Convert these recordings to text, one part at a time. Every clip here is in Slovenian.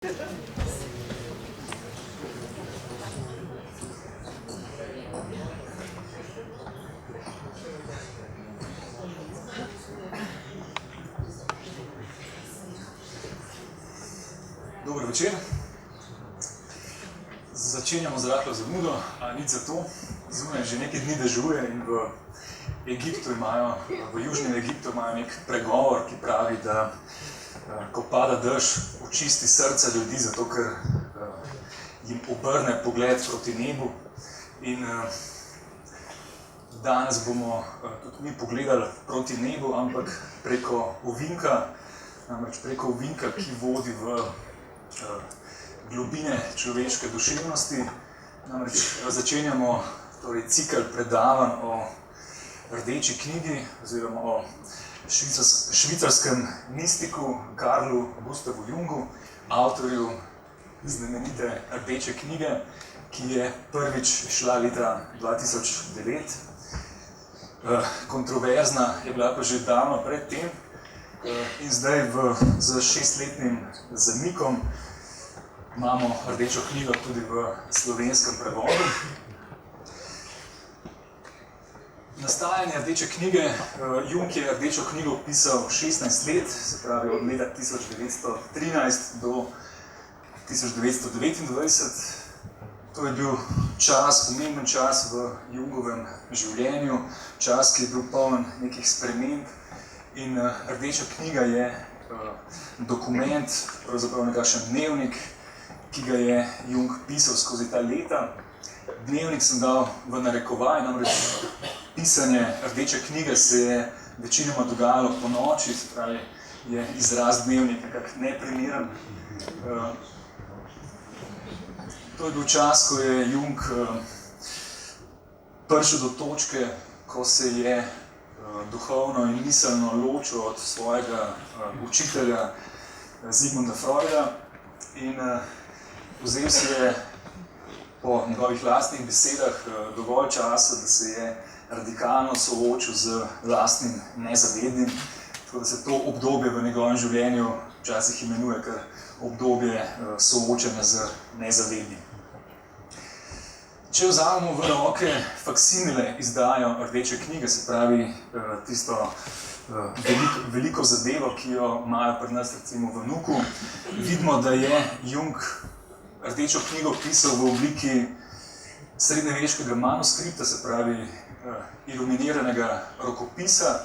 Dober večer. Začenjamo z rahlo zamudo, a nič zato. Zunaj že nekaj dni dežuje in v Južnem Egiptu imajo nek pregovor, ki pravi, da ko pada dež, očisti srca ljudi, zato ker jim obrne pogled proti nebu. In danes bomo tudi mi pogledali proti nebu, ampak preko ovinka, ki vodi v globine človeške duševnosti. Začenjamo cikel predavanj o Rdeči knjigi oziroma o švicarskem mistiku Carlu Gustavu Jungu, avtorju znamenite Rdeče knjige, ki je prvič šla leta 2009. Kontroverzna je bila pa že davno pred tem in zdaj z 6-letnim zamikom imamo Rdečo knjigo tudi v slovenskem prevodu. Nastajanje Rdeče knjige. Jung je Rdečo knjigo pisal 16 let, se pravi od leta 1913 do 1929. To je bil pomemben čas v Jungovem življenju, čas, ki je bil poln nekih sprememb. In Rdeča knjiga je dokument, pravzaprav nekakšen dnevnik, ki ga je Jung pisal skozi ta leta. Dnevnik sem dal v narekovaj, namreč pisanje Rdeče knjige se je večinoma dogajalo po noči, se pravi, je izraz dnevnik nekako neprimeren. To je bil čas, ko je Jung prišel do točke, ko se je duhovno in miselno ločil od svojega učitelja Sigmunda Freuda in vzel si je po njegovih lastnih besedah dovolj časa, da se je radikalno soočil z lastnim nezavednim, tako da se to obdobje v njegovem življenju včasih imenuje kar obdobje soočanja z nezavednim. Če vzamemo v roke faksimile izdajo Rdeče knjige, se pravi tisto veliko zadevo, ki jo imajo pri nas recimo v Nuku, vidimo, da je Jung Rdečo knjigo pisal v obliki srednjeveškega manuskripta, se pravi iluminiranega rokopisa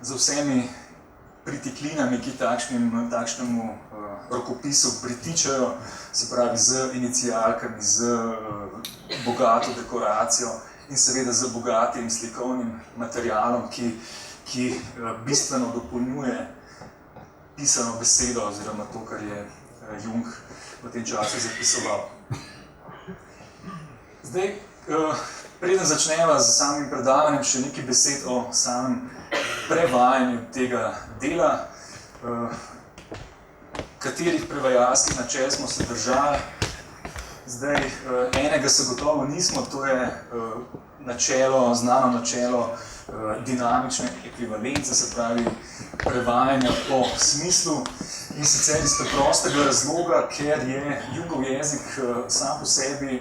z vsemi pritiklinami, ki takšnemu rokopisu pritičajo, se pravi z inicialkami, z bogato dekoracijo in seveda z bogatim slikovnim materialom, ki bistveno dopolnjuje pisano besedo oziroma to, kar je Jung v tem času zapisoval. Zdaj, preden začneva z samim predavanjem, še nekaj besed o samem prevajanju tega dela. Katerih prevajalskih načel smo se držali. Zdaj, enega se gotovo nismo, to je znano načelo dinamične ekvivalence, se pravi prevajanja po smislu. In sicer iz preprostega razloga, ker je Jungov jezik sam po sebi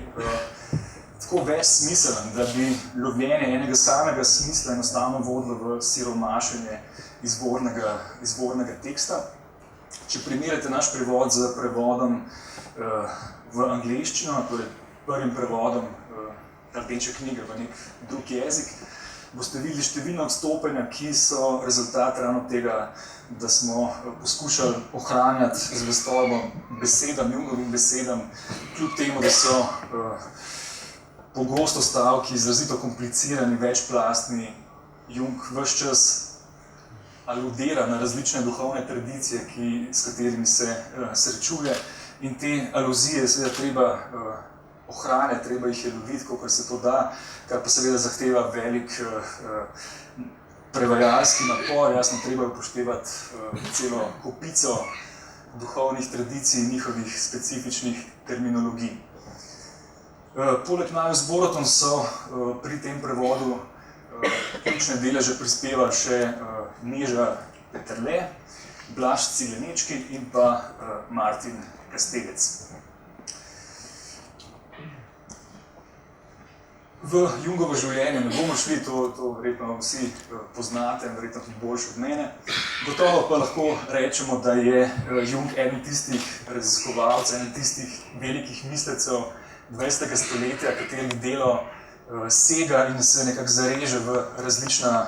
tako večsmiselen, da bi lovljenje enega samega smisla enostavno vodilo v siromašenje izvornega teksta. Če primerjate naš prevod z prevodom v angleščino, torej prvim prevodom Rdeče knjige v nek drug jezik, boste videli številna odstopanja, ki so rezultat ravno tega, da smo poskušali ohranjati zvestobo besedam, Jungovim besedam, kljub temu, da so pogosto stavki izrazito komplicirani, večplastni. Jung ves čas aludira na različne duhovne tradicije, s katerimi se srečuje, in te aluzije seveda treba ohranjati, treba jih je loviti, kolikor se to da, kar pa seveda zahteva velik prevajalski napor. Jasno, treba je upoštevati celo kopico duhovnih tradicij in njihovih specifičnih terminologij. Poleg Marius Boroton so pri tem prevodu ključne deleže prispevali še Neža Peterle Blaž Cilenečki in pa Martin Kastevec. V Jungovo življenje ne bomo šli, to verjetno vsi poznate, verjetno tudi boljše od mene. Gotovo pa lahko rečemo, da je Jung eden tistih raziskovalcev, eden tistih velikih mislecev 20. stoletja, katerih delo sega in se nekako zareže v različna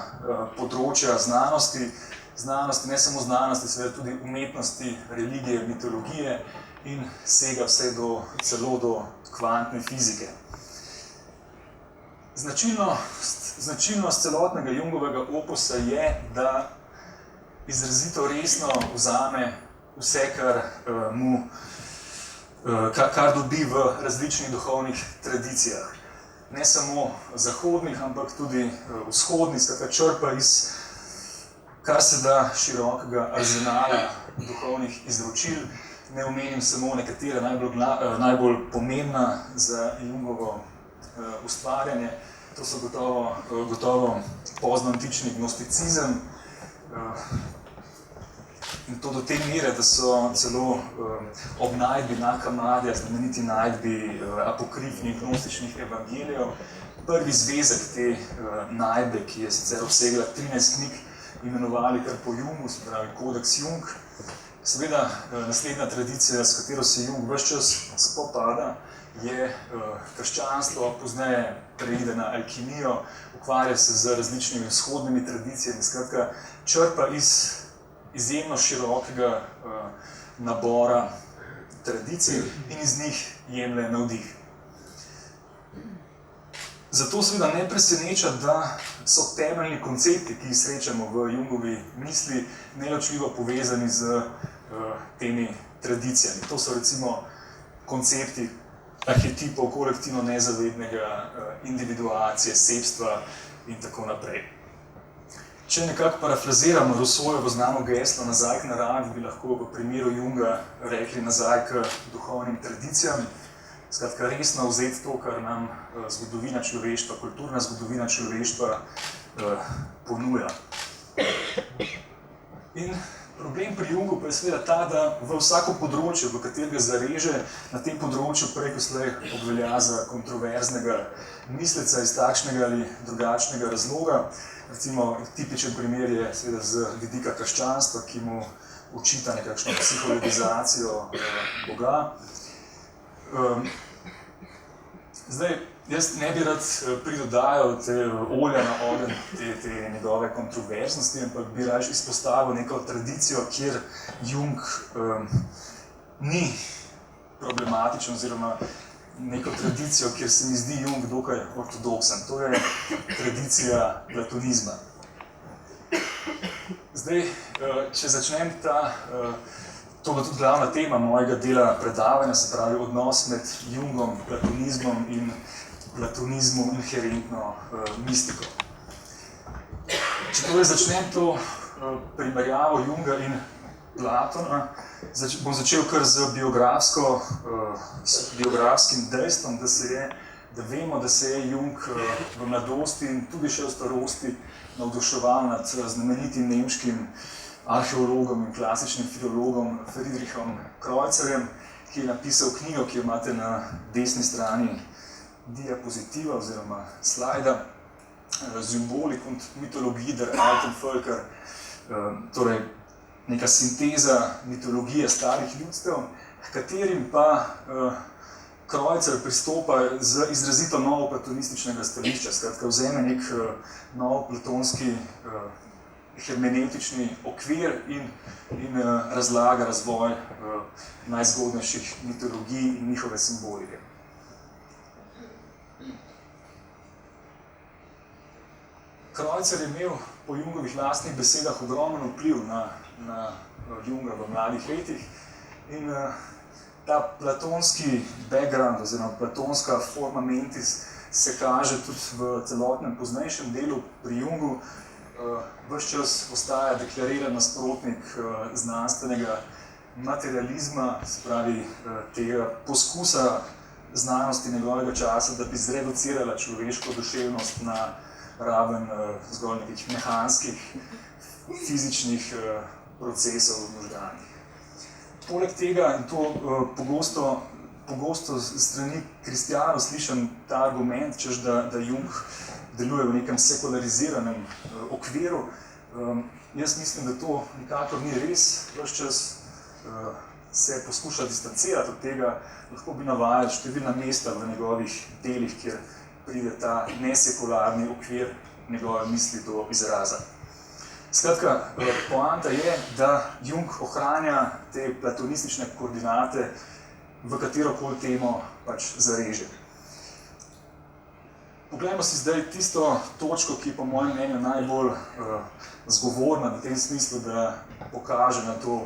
področja znanosti. Znanosti, ne samo znanosti, seveda tudi umetnosti, religije, mitologije in sega vse celo do kvantne fizike. Značilnost celotnega Jungovega opusa je, da izrazito resno vzame vse, kar dobi v različnih duhovnih tradicijah. Ne samo zahodnih, ampak tudi vzhodnih, skratka črpa iz kar se da širokega arzenala duhovnih izročil. Ne omenim samo nekatera najbolj pomembna za Jungovo ustvarjanje. To so gotovo poznoantični gnosticizem in to do te mere, da so celo ob najdbi Nag Hammadija, znameniti najdbi apokrifnih gnostičnih evangelijev, prvi zvezek te najdbe, ki je sicer obsegla 13 knjig, imenovali kar po Jungu, se pravi Kodeks Jung. Seveda, naslednja tradicija, s katero se Jung ves čas spopada, je krščanstvo, pozneje preide na alkimijo, ukvarja se z različnimi vzhodnimi tradicijami, skratka, črpa iz izjemno širokega nabora tradicij in iz njih jemlje navdih. Zato seveda ne preseneča, da so temeljni koncepti, ki jih srečamo v Jungovi misli, neločljivo povezani z temi tradicijami. To so recimo koncepti arhetipov kolektivno nezavednega, individuacije, sebstva in tako naprej. Če nekako parafraziramo Rousseauovo znano geslo nazaj k naravi, bi lahko v primeru Junga rekli nazaj k duhovnim tradicijam. Skratka, resno vzeti to, kar nam zgodovina človeštva, kulturna zgodovina človeštva ponuja. In problem pri Jungu pa je seveda ta, da v vsako področje, v katerega zareže, na tem področju prej koslej obvelja za kontroverznega misleca iz takšnega ali drugačnega razloga. Recimo, tipičen primer je seveda z vidika krščanstva, ki mu očita nekakšno psihologizacijo Boga. Zdaj, jaz ne bi rad pridodajal te olja na ogenj, te njegove kontroverznosti, ampak bi raje izpostavil neko tradicijo, kjer Jung ni problematičen, oziroma neko tradicijo, kjer se mi zdi Jung dokaj ortodoksen. To je tradicija platonizma. Zdaj, če začnem to bo tudi glavna tema mojega dela predavanja, se pravi odnos med Jungom, platonizmom in platonizmom inherentno mistiko. Če torej začnem to primerjavo Junga in Platona, bom začel kar z biografskim dejstvom, da vemo, da se je Jung v mladosti in tudi še v starosti navduševal nad znamenitim nemškim arheologom in klasičnim filologom Friedrichom Kreuzerjem, ki je napisal knjigo, ki jo imate na desni strani diapozitiva oziroma slajda, Symbolik und Mythologie der alten Völker, torej neka sinteza mitologije starih ljudstev, h katerim pa Kreuzer pristopa z izrazito novoplatonističnega stališča, skratka vzeme nek novoplatonski hermenetični okvir in razlaga razvoj najzgodnejših mitologij in njihove simbolike. Kreuzer je imel po Jungovih lastnih besedah ogromen vpliv na Junga v mladih letih in ta platonski background oziroma platonska forma mentis se kaže tudi v celotnem poznejšem delu pri Jungu. Ves čas ostaja deklariran nasprotnik znanstvenega materializma, se pravi tega poskusa znanosti njegovega časa, da bi zreducirala človeško duševnost na raven zgolj nekih mehanskih, fizičnih procesov v možganih. Poleg tega, in to pogosto strani kristjanov slišim ta argument, češ da Jung deluje v nekem sekulariziranem okviru. Jaz mislim, da to nikakor ni res. Ves čas se poskuša distancirati od tega, lahko bi navajali številna mesta v njegovih delih, kjer pride ta nesekularni okvir njegove misli do izraza. Skratka, poanta je, da Jung ohranja te platonistične koordinate v katerokoli temo pač zareže. Poglejmo si zdaj tisto točko, ki je po mojem mnenju najbolj zgovorna v tem smislu, da pokaže na to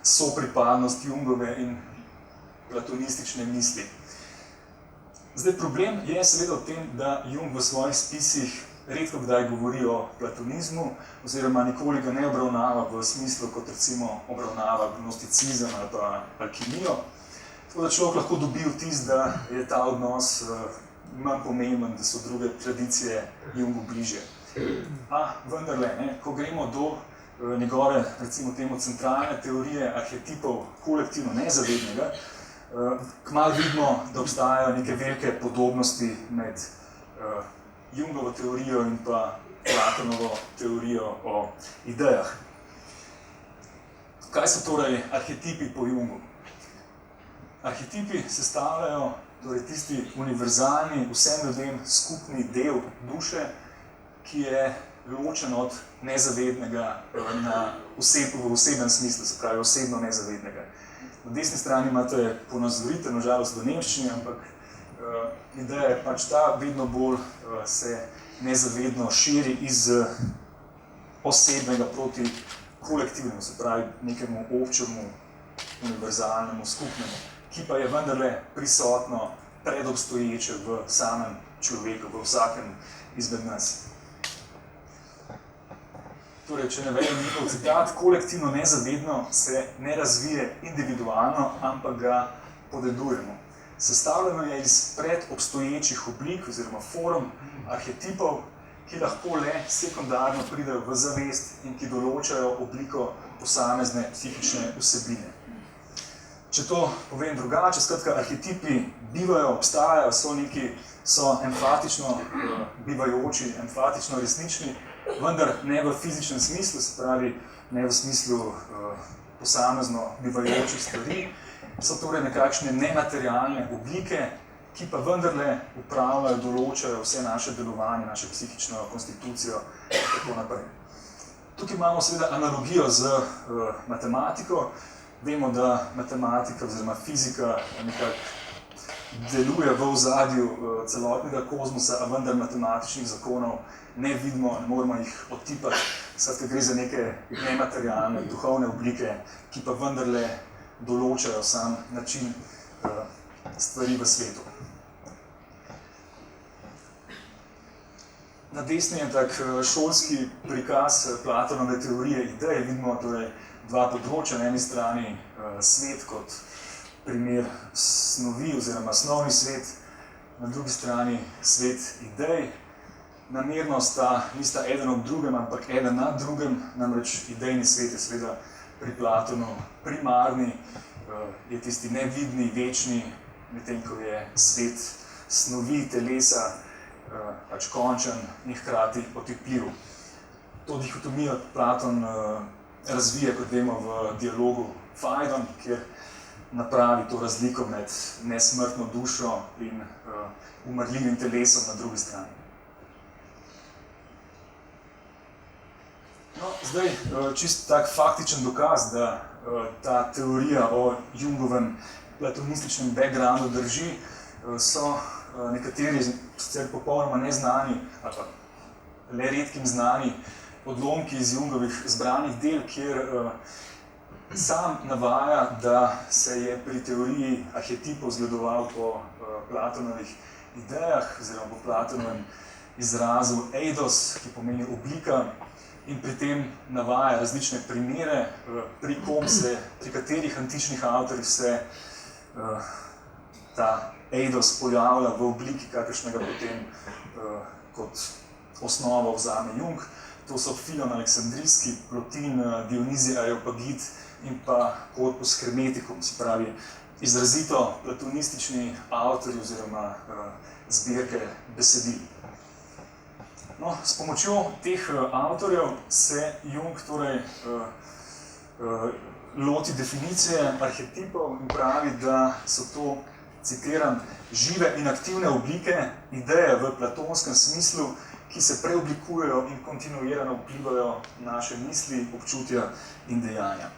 sopripadnost Jungove in platonistične misli. Zdaj, problem je seveda v tem, da Jung v svojih spisih redko kdaj govori o platonizmu, oziroma nikoli ga ne obravnava v smislu, kot recimo obravnava gnosticizem ali pa alkimijo. Tako da človek lahko dobi vtis, da je ta odnos manj pomemben, da so druge tradicije Jungu bližje. A vendarle, ko gremo do njegove, recimo temu, centralne teorije arhetipov kolektivno nezavednega, kmalu vidimo, da obstajajo neke velike podobnosti med Jungovo teorijo in pa Platonovo teorijo o idejah. Kaj so torej arhetipi po Jungu? Arhetipi sestavljajo torej tisti univerzalni, vsem ljudem skupni del duše, ki je ločen od nezavednega v osebnem smislu, se pravi osebno nezavednega. Na desni strani imate ponazoritev, na žalost v nemščini, ampak ideja je pač ta, vedno bolj se nezavedno širi iz osebnega proti kolektivnemu, se pravi nekemu občemu, univerzalnemu, skupnemu, ki pa je vendarle prisotno, predobstoječe v samem človeku, v vsakem izmed nas. Torej, če ne vem njihov citat, kolektivno nezavedno se ne razvije individualno, ampak ga podedujemo. Sestavljeno je iz predobstoječih oblik oziroma form arhetipov, ki lahko le sekundarno pridejo v zavest in ki določajo obliko posamezne psihične vsebine. Če to povem drugače, skratka, arhetipi bivajo, obstajajo, so empatično bivajoči, empatično resnični, vendar ne v fizičnem smislu, se pravi ne v smislu posamezno bivajočih stvari, so torej nekakšne nematerialne oblike, ki pa vendarle upravljajo, določajo vse naše delovanje, našo psihično konstitucijo in tako naprej. Tukaj imamo seveda analogijo z matematiko. Vemo, da matematika oziroma fizika nekako deluje v ozadju celotnega kozmosa, a vendar matematičnih zakonov ne vidimo, ne moremo jih odtipati. Skratka, gre za neke nematerialne, duhovne oblike, ki pa vendarle določajo sam način stvari v svetu. Na desni je tak šolski prikaz Platonove teorije idej. Vidimo torej dva področja, na eni strani svet kot primer snovi oziroma snovni svet, na drugi strani svet idej. Namerno nista eden ob drugem, ampak eden nad drugim, namreč idejni svet je seveda pri Platonu primarni, je tisti nevidni, večni, medtem ko je svet snovi, telesa, pač končen in hkrati otipljiv. To dihotomijo Platon razvije, kot vemo, v dialogu Fajdon, kjer napravi to razliko med nesmrtno dušo in umrljivim telesom na drugi strani. No, zdaj, čisto tak faktičen dokaz, da ta teorija o Jungovem platonističnem backgroundu drži, so nekateri sicer popolnoma neznani, ali pa le redkim znani, odlomki iz Jungovih zbranih del, kjer sam navaja, da se je pri teoriji arhetipov zgledoval po Platonovih idejah, oziroma po Platonovem izrazu eidos, ki pomeni oblika, in pri tem navaja različne primere, pri katerih antičnih avtorjih se ta eidos pojavlja v obliki, kakršnega potem kot osnovo vzame Jung. To so Filon Aleksandrijski, Plotin, Dionizij Areopagit in pa Corpus Hermeticum, se pravi izrazito platonistični avtorji oziroma zbirke besedil. No, s pomočjo teh avtorjev se Jung torej loti definicije arhetipov in pravi, da so to, citiram, žive in aktivne oblike, ideje v platonskem smislu, ki se preoblikujejo in kontinuirano vplivajo na naše misli, občutja in dejanja.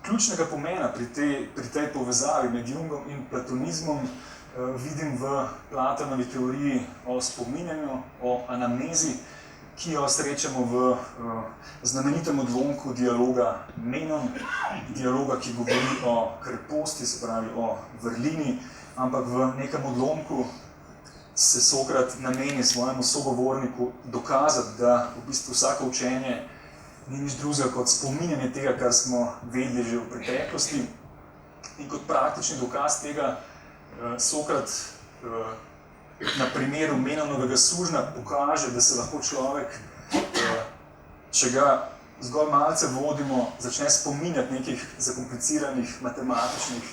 Ključnega pomena pri tej povezavi med Jungom in platonizmom vidim v Platonovi teoriji o spominjanju, o anamnezi, ki jo srečamo v znamenitem odlomku dialoga Menon, dialoga, ki govori o kreposti, se pravi o vrlini, ampak v nekem odlomku se Sokrat nameni svojemu sogovorniku dokazati, da v bistvu vsako učenje ni nič drugega kot spominjanje tega, kar smo vedeli že v preteklosti. In kot praktični dokaz tega Sokrat na primeru Menonovega sužnja pokaže, da se lahko človek, če ga zgolj malce vodimo, začne spominjati nekih zakompliciranih matematičnih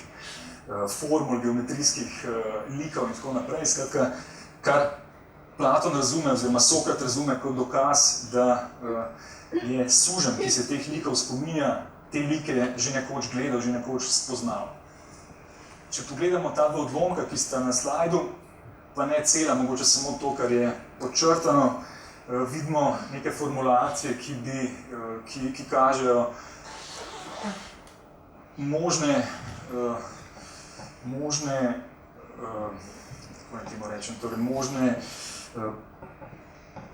formul, geometrijskih likov in tako naprej. Skratka, kar Platon razume, oziroma Sokrat razume kot dokaz, da je suženj, ki se teh likov spominja, te like že nekoč gledal, že nekoč spoznal. Če pogledamo ta dva odlomka, ki sta na slajdu, pa ne cela, mogoče samo to, kar je podčrtano, vidimo neke formulacije, ki kažejo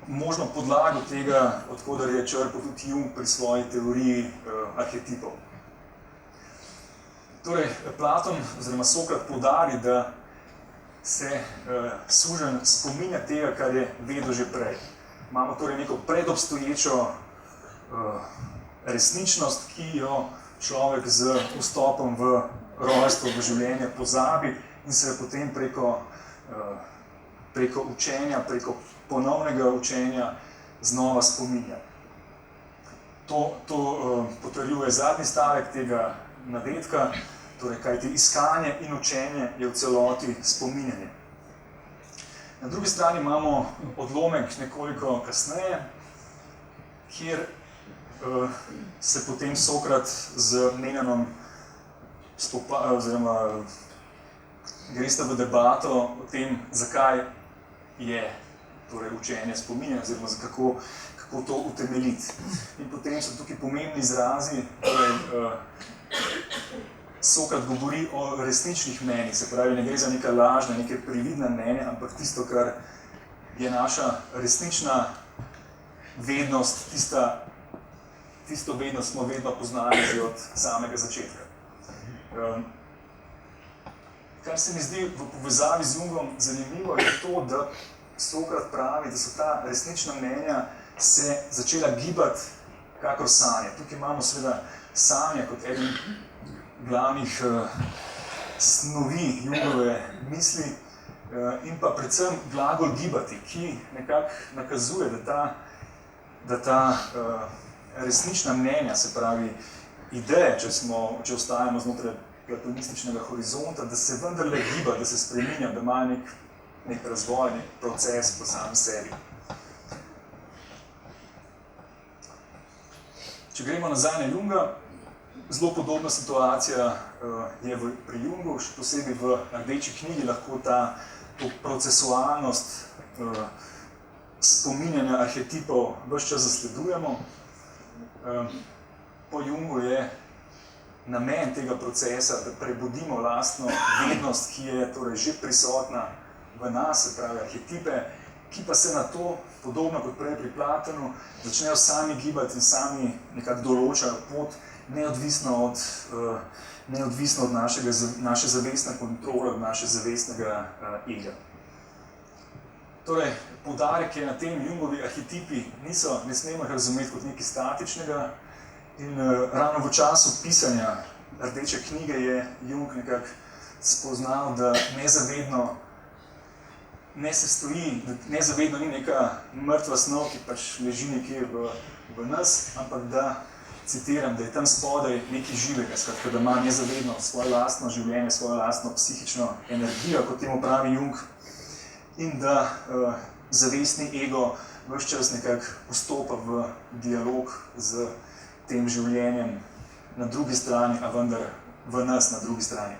možno podlago tega, odkoder je črpal tudi Jung pri svoji teoriji arhetipov. Torej, Platon oziroma Sokrat poudari, da se suženj spominja tega, kar je vedel že prej. Imamo torej neko predobstoječo resničnost, ki jo človek z vstopom v rojstvo, v življenje pozabi in se potem preko učenja, preko ponovnega učenja znova spominja. To potrjuje zadnji stavek tega navedka, torej kajti iskanje in učenje je v celoti spominjanje. Na drugi strani imamo odlomek nekoliko kasneje, kjer se potem Sokrat z Menonom gresta v debato o tem, zakaj je torej učenje spominjanje, oziroma kako to utemeljiti. In potem so tukaj pomembni izrazi, torej Sokrat govori o resničnih mnenjih, se pravi, ne gre za neka lažna, neke prividna mnenja, ampak tisto, kar je naša resnična vednost, tisto vednost smo vedno poznali že od samega začetka. Kar se mi zdi v povezavi z Jungom zanimivo, je to, da Sokrat pravi, da so ta resnična mnenja se začela gibati kakor sanje. Tukaj imamo seveda sanje kot eden glavnih snovi Jungove misli in pa predvsem glagol gibati, ki nekako nakazuje, da ta resnična mnenja, se pravi ideje, če ostajamo znotraj platonističnega horizonta, da se vendarle giba, da se spreminja, da ima nek razvoj, nek proces po samem sebi. Če gremo nazaj na Junga, zelo podobna situacija je pri Jungu, še posebej v Rdeči knjigi lahko to procesualnost spominjanja arhetipov ves čas zasledujemo. Po Jungu je namen tega procesa, da prebudimo lastno vednost, ki je torej že prisotna v nas, se pravi arhetipe, ki pa se na to, podobno kot prej pri Platonu, začnejo sami gibati in sami nekako določajo pot, neodvisno od naše zavestne kontrole, od naše zavestnega ega. Torej, poudarek je na tem, Jungovi arhetipi ne smemo jih razumeti kot nekaj statičnega in ravno v času pisanja Rdeče knjige je Jung nekako spoznal, da nezavedno ne se stoji, da nezavedno ni neka mrtva snov, ki pač leži nekje v nas, ampak da, citiram, da je tam spodaj nekaj živega, skratka, da ima nezavedno svoje lastno življenje, svojo lastno psihično energijo, kot temu pravi Jung, in da zavestni ego ves čas nekako vstopa v dialog z tem življenjem na drugi strani, a vendar v nas na drugi strani.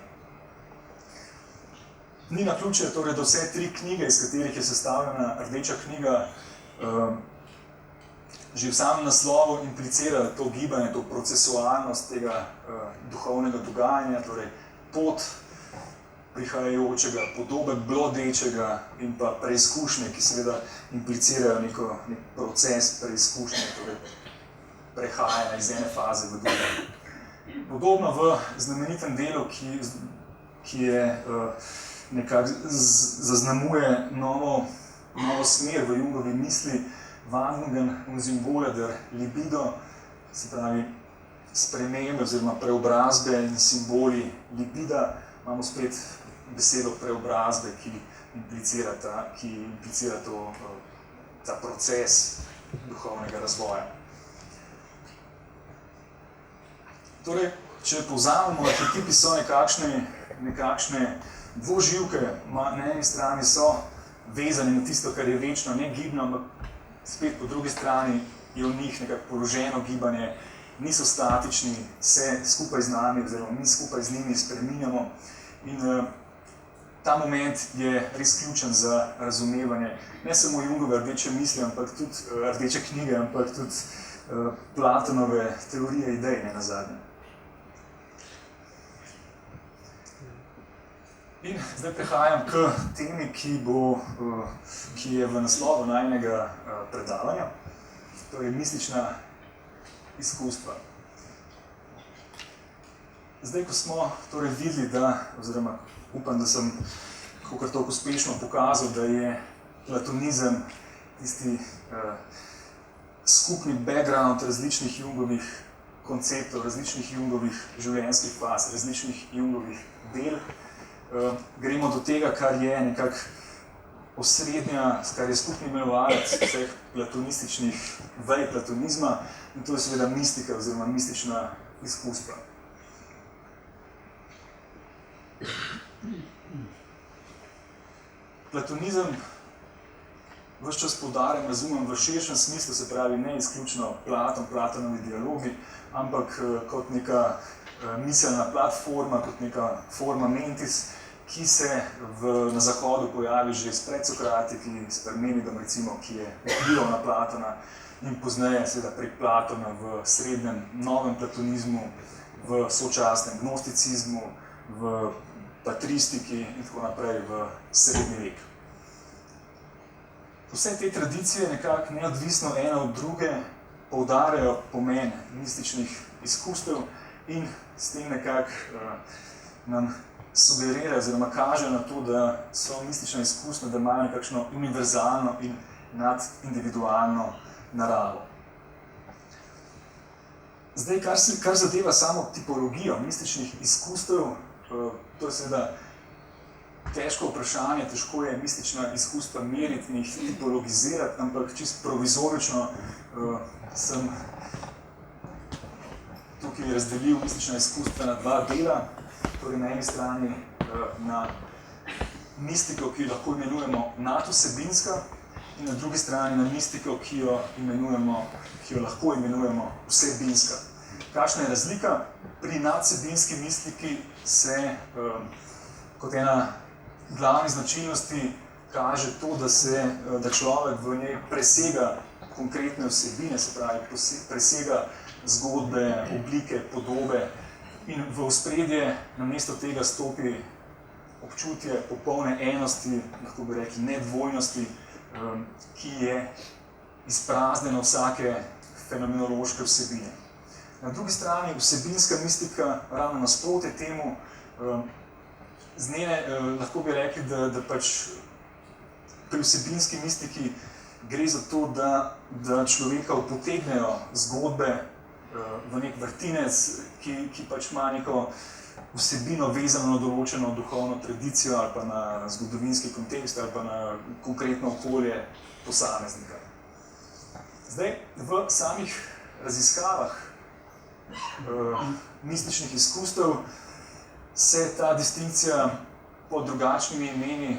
Ni naključje, torej, da vse tri knjige, iz katerih je sestavljena Rdeča knjiga, že v samem naslovu implicirajo to gibanje, to procesualnost tega duhovnega dogajanja, torej pot prihajajočega, podobe blodečega in pa preizkušnje, ki seveda implicirajo nek proces preizkušnje, torej prehajanja iz ene faze v drugo. Podobno v znamenitem delu, ki je nekako zaznamuje novo smer v Jungovi misli, Wandlungen und Symbole der Libido, se pravi spremembe oziroma preobrazbe in simboli libida, imamo spet besedo preobrazbe, ki implicira ta proces duhovnega razvoja. Torej, če povzamemo, arhetipi so nekakšne dvoživke, na eni strani so vezani na tisto, kar je večno, negibno, ampak spet po drugi strani je v njih nekako položeno gibanje, niso statični, se skupaj z nami, oziroma mi skupaj z njimi spreminjamo in ta moment je res ključen za razumevanje ne samo Jungove rdeče misli, ampak tudi rdeče knjige, ampak tudi Platonove teorije idej, ne nazadnje. In zdaj prehajam k temi, ki je v naslovu najinega predavanja, to je mistična izkustva. Zdaj, ko smo torej videli, oziroma upam, da sem kakor toliko uspešno pokazal, da je platonizem tisti skupni background različnih Jungovih konceptov, različnih Jungovih življenjskih faz, različnih Jungovih del, gremo do tega, kar je nekako osrednja, kar je skupni imenovalec vseh platonističnih vej platonizma, in to je seveda mistika oziroma mistična izkustva. Platonizem ves čas poudarjam, razumem v širšem smislu, se pravi ne izključno Platonovi dialogi, ampak kot neka miselna platforma, kot neka forma mentis, ki se na Zahodu pojavi že s predsokratiki, s Parmenidom recimo, ki je vplival na Platona in pozneje seveda prek Platona v srednjem novem platonizmu, v sočasnem gnosticizmu, v patristiki in tako naprej v srednji vek. Vse te tradicije nekako neodvisno ena od druge poudarjajo pomen mističnih izkustev in s tem nekako nam sugerira oziroma kaže na to, da so mistična izkustva, da imajo nekakšno univerzalno in nadindividualno naravo. Zdaj, kar zadeva samo tipologijo mističnih izkustev, to je seveda težko vprašanje, težko je mistična izkustva meriti in jih tipologizirati, ampak čisto provizorično sem tukaj razdelil mistična izkustva na dva dela, torej na eni strani na mistiko, ki jo lahko imenujemo nadvsebinska, in na drugi strani na mistiko, ki jo lahko imenujemo vsebinska. Kakšna je razlika? Pri nadvsebinski mistiki se kot ena glavnih značilnosti kaže to, da človek v njej presega konkretne vsebine, se pravi presega zgodbe, oblike, podobe in v ospredje namesto tega stopi občutje popolne enosti, lahko bi rekli nedvojnosti, ki je izpraznjena vsake fenomenološke vsebine. Na drugi strani vsebinska mistika ravno nasprotje temu, z njene lahko bi rekli, da pač pri vsebinski mistiki gre za to, da človeka upotegnejo zgodbe v nek vrtinec, ki pač ima neko vsebino vezano na določeno duhovno tradicijo ali pa na zgodovinski kontekst ali pa na konkretno okolje posameznika. Zdaj, v samih raziskavah mističnih izkustev se ta distinkcija pod drugačnimi imeni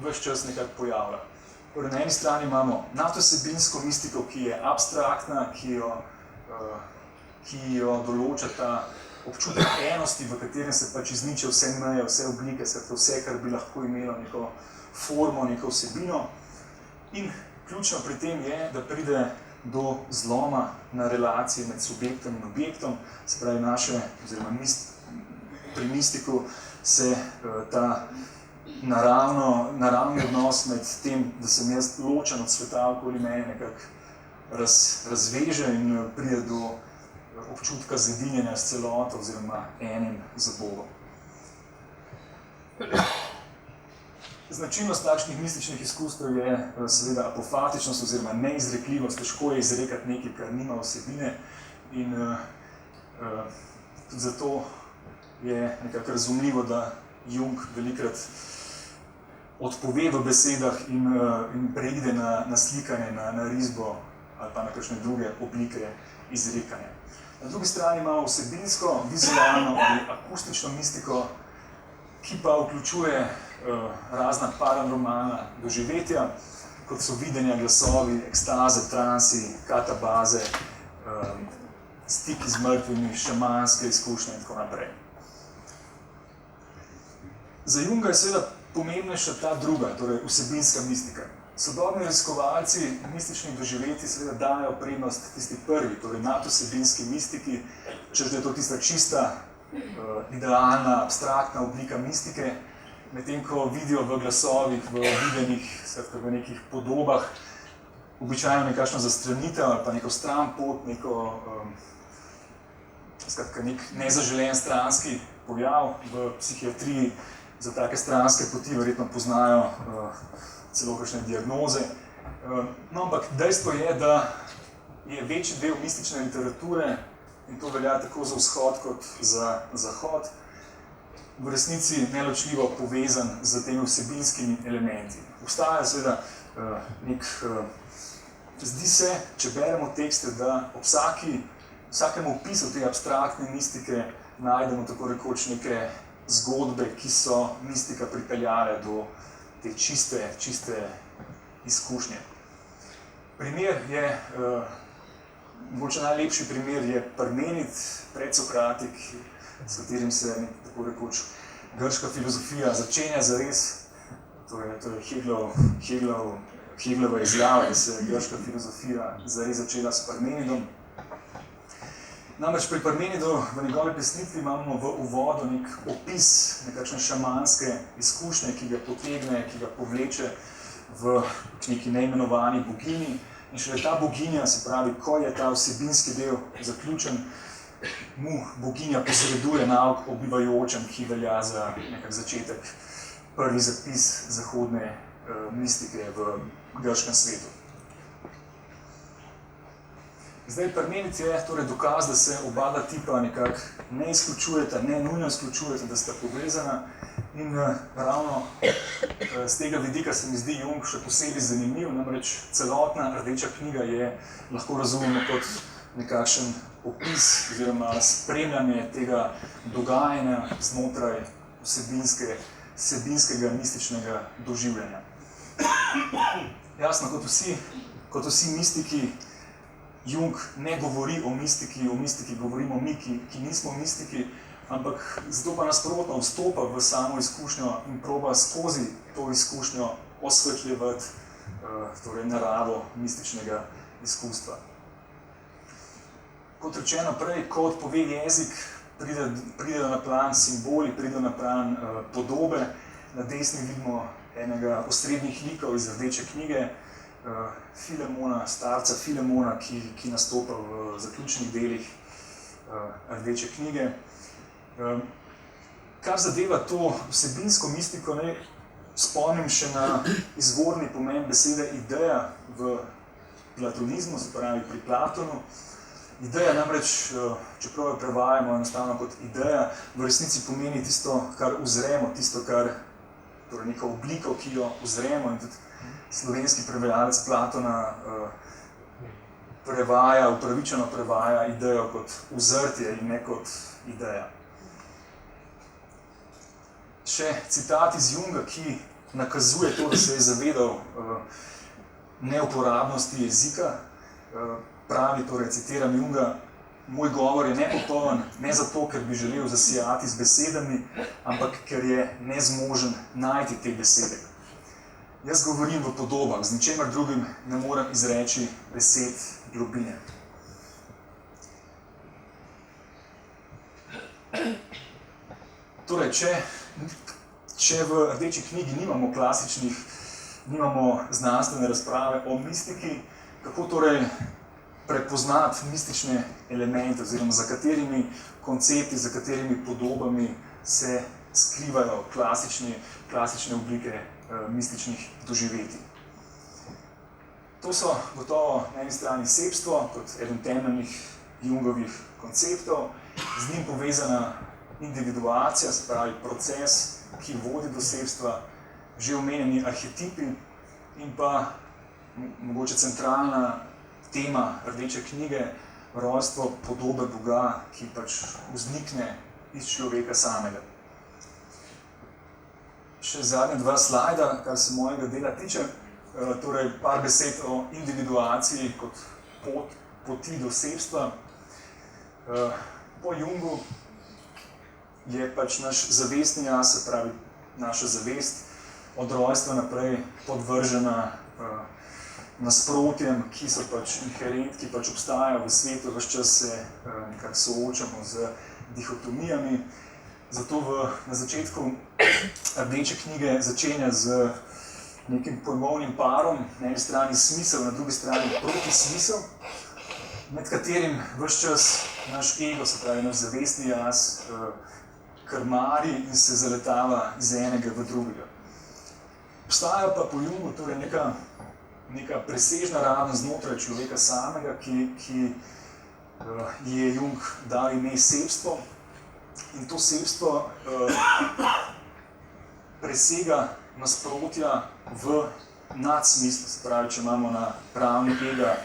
ves čas nekako pojavlja. Torej, na eni strani imamo nadvsebinsko mistiko, ki je abstraktna, ki jo določa ta občutek enosti, v katerem se pač izniče vse meje, vse oblike, vse, kar bi lahko imelo neko formo, neko vsebino. In ključno pri tem je, da pride do zloma na relaciji med subjektom in objektom, se pravi pri mistiku se ta naravni odnos med tem, da sem jaz ločen od sveta okoli mene, nekako razveže in pride do občutka zedinjenja s celoto oziroma enim z Bogom. Značilnost takšnih mističnih izkustev je seveda apofatičnost oziroma neizrekljivost, težko je izrekati nekaj, kar nima vsebine in tudi zato je nekako razumljivo, da Jung velikokrat odpove v besedah in preide na slikanje, na risbo ali pa na kakšne druge oblike izrekanja. Na drugi strani imamo vsebinsko, vizualno ali akustično mistiko, ki pa vključuje razna paranormalna doživetja, kot so videnja, glasovi, ekstaze, transi, katabaze, stiki z mrtvimi, šamanske izkušnje in tako naprej. Za Junga je seveda pomembnejša ta druga, torej vsebinska mistika. Sodobni raziskovalci mističnih doživetij seveda dajo prednost tisti prvi, torej nadvsebinski mistiki, češ da je to tista čista, idealna, abstraktna oblika mistike, medtem ko vidijo v glasovih, v videnjih, v nekih podobah, običajno nekakšno zastranitev ali pa neko stran pot, nek nezaželen stranski pojav. V psihiatriji za take stranske poti verjetno poznajo celo kakšne diagnoze. No, ampak dejstvo je, da je večji del mistične literature, in to velja tako za vzhod kot za zahod, v resnici neločljivo povezan z temi vsebinskimi elementi. Obstaja seveda zdi se, če beremo tekste, da ob vsakem opisu te abstraktne mistike najdemo tako rekoč neke zgodbe, ki so mistika pripeljale do te čiste izkušnje. Primer je, mogoče najlepši primer je Parmenid, predsokratik, s katerim se tako rekoč grška filozofija začenja zares. To je Hegelova izjava, da se je grška filozofija zares začela s Parmenidom. Namreč pri Parmenidu v njegovi pesnitvi imamo v uvodu nek opis nekakšne šamanske izkušnje, ki ga potegne, ki ga povleče k neki neimenovani boginji. In šele ta boginja, se pravi, ko je ta vsebinski del zaključen, mu boginja posreduje nauk o bivajočem, ki velja za nekak začetek, prvi zapis zahodne mistike v grškem svetu. Zdaj, Parmenid je torej dokaz, da se oba tipa nekako ne izključujeta, ne nujno izključujeta, da sta povezana. In ravno z tega vidika se mi zdi Jung še posebej zanimiv, namreč celotna Rdeča knjiga je lahko razumljena kot nekakšen opis oziroma spremljanje tega dogajanja znotraj vsebinskega mističnega doživljanja. Jasno, kot vsi mistiki, Jung ne govori o mistiki govorimo mi, ki nismo mistiki, ampak zato pa nasprotno vstopa v samo izkušnjo in proba skozi to izkušnjo osvetljevati torej naravo mističnega izkustva. Kot rečeno prej, ko odpove jezik, pride na plan simboli, pride na plan podobe. Na desni vidimo enega osrednjih likov iz Rdeče knjige, Filemona, starca Filemona, ki nastopa v zaključnih delih Rdeče knjige. Kar zadeva to vsebinsko mistiko, spomnim še na izvorni pomen besede ideja v platonizmu, se pravi pri Platonu. Ideja namreč, čeprav jo prevajamo enostavno kot ideja, v resnici pomeni tisto, kar uzremo, tisto, kar, torej neka oblika, ki jo uzremo, in tudi slovenski prevajalec Platona upravičeno prevaja idejo kot uzrtje in ne kot ideja. Še citat iz Junga, ki nakazuje to, da se je zavedal neuporabnosti jezika, pravi, torej citiram Junga: "Moj govor je nepopoln, ne zato, ker bi želel zasijati z besedami, ampak ker je nezmožen najti te besede. Jaz govorim v podobah, z ničemer drugim ne morem izreči besed globine." Torej, če v Rdeči knjigi nimamo znanstvene razprave o mistiki, kako torej prepoznati mistične elemente, oziroma za katerimi koncepti, za katerimi podobami se skrivajo klasične oblike mističnih doživetij. To so gotovo na eni strani sebstvo, kot eden temeljnih Jungovih konceptov, z njim povezana individuacija, se pravi proces, ki vodi do sebstva, že omenjeni arhetipi in pa mogoče centralna tema Rdeče knjige, rojstvo podobe Boga, ki pač vznikne iz človeka samega. Še zadnja dva slajda, kar se mojega dela tiče, torej par besed o individuaciji kot poti do sebstva. Po Jungu je pač naš zavestni jaz, se pravi naša zavest, od rojstva naprej podvržena nasprotjem, ki so pač inherent, ki pač obstajajo v svetu, ves čas se nekako soočamo z dihotomijami. Zato na začetku Rdeče knjige začenja z nekim pojmovnim parom, na eni strani smisel, na drugi strani protismisel, med katerim ves čas naš ego, se pravi naš zavestni jaz, krmari in se zaletava iz enega v drugega. Obstaja pa po Jungu torej neka presežna raven znotraj človeka samega, ki je Jung dal ime sebstvo. In to sebstvo presega nasprotja v nadsmislu. Se pravi, če imamo na ravni ega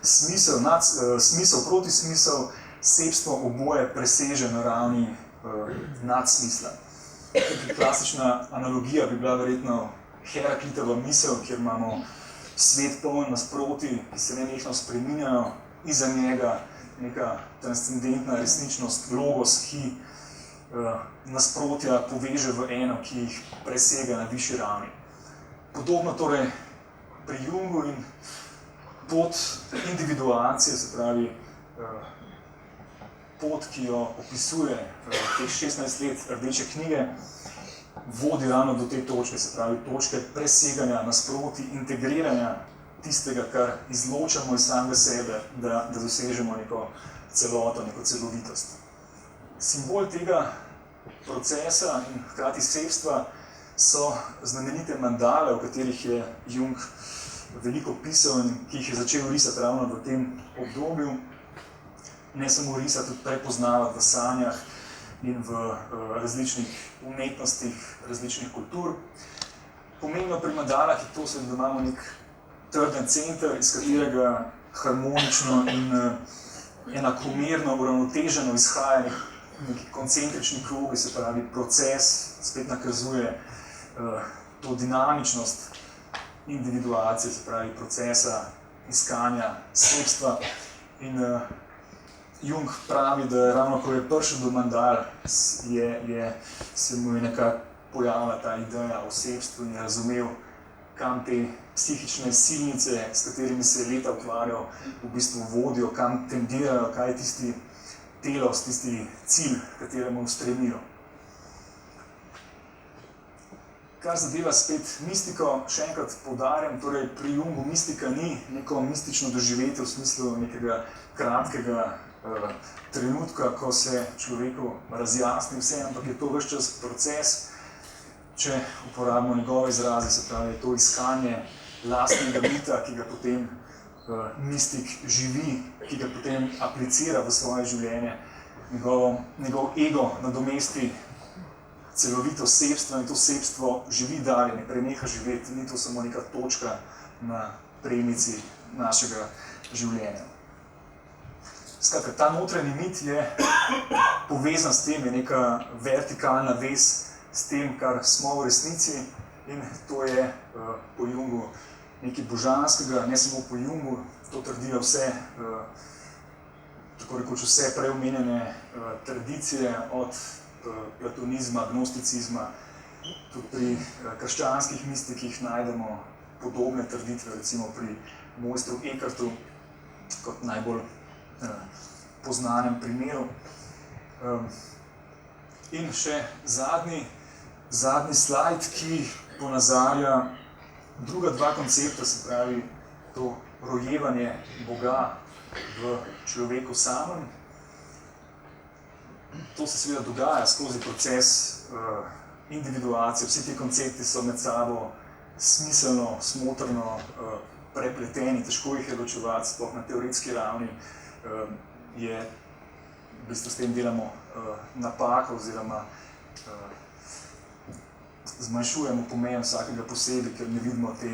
smisel, protismisel, sebstvo oboje preseže na ravni nadsmisla. Klasična analogija bi bila verjetno Heraklitova misel, kjer imamo svet poln nasprotij, ki se nenehno spreminjajo, izza njega neka transcendentna resničnost, logos, ki nasprotja poveže v eno, ki jih presega na višji ravni. Podobno torej pri Jungu in pot individuacije, se pravi pot, ki jo opisuje teh 16 let Rdeče knjige, vodi ravno do te točke, se pravi točke preseganja nasprotij, integriranja tistega, kar izločamo iz samega sebe, da dosežemo neko celoto, neko celovitost. Simbol tega procesa in hkrati sebstva so znamenite mandale, v katerih je Jung veliko pisal in ki jih je začel risati ravno v tem obdobju. Ne samo risati, tudi prepoznavati v sanjah in v različnih umetnostih, različnih kultur. Pomembno pri mandalah je to, da imamo nek trden center, iz katerega harmonično in enakomerno, uravnoteženo izhaja neki koncentrični krogi, se pravi proces, spet nakazuje to dinamičnost individuacije, se pravi procesa iskanja sebstva. In Jung pravi, da ravno ko je prišel do mandal, se mu je nekako pojavila ta ideja o sebstvu in je razumel, kam te psihične silnice, s katerimi se je leta ukvarjal, v bistvu vodijo, kam tendirajo, kaj je tisti telos, tisti cilj, kateremu stremijo. Kar zadeva spet mistiko, še enkrat poudarjam, torej pri Jungu mistika ni neko mistično doživetje v smislu nekega kratkega trenutka, ko se človeku razjasni vse, ampak je to ves čas proces, če uporabimo njegove izraze, se pravi, to iskanje lastnega mita, ki ga potem mistik živi, ki ga potem aplicira v svoje življenje, njegov ego nadomesti celovito sebstvo in to sebstvo živi dalje, ne preneha živeti, ni to samo neka točka na premici našega življenja. Skratka, ta notranji mit je povezan s tem, je neka vertikalna vez s tem, kar smo v resnici in to je po Jungu nekaj božanskega, ne samo po Jungu, to trdijo vse, tako rekoč vse preomenjene tradicije od platonizma, gnosticizma, tudi pri krščanskih mistikih najdemo podobne trditve, recimo pri mojstru Eckartu, kot najbolj poznanem primeru. In še zadnji slajd, ki ponazarja druga dva koncepta, se pravi to rojevanje Boga v človeku samem. To se seveda dogaja skozi proces individuacije, vsi ti koncepti so med sabo smiselno, smotrno prepleteni, težko jih je ločevati, sploh na teoretski ravni je, v bistvu s tem delamo napako oziroma zmanjšujemo pomen vsakega posebej, ker ne vidimo te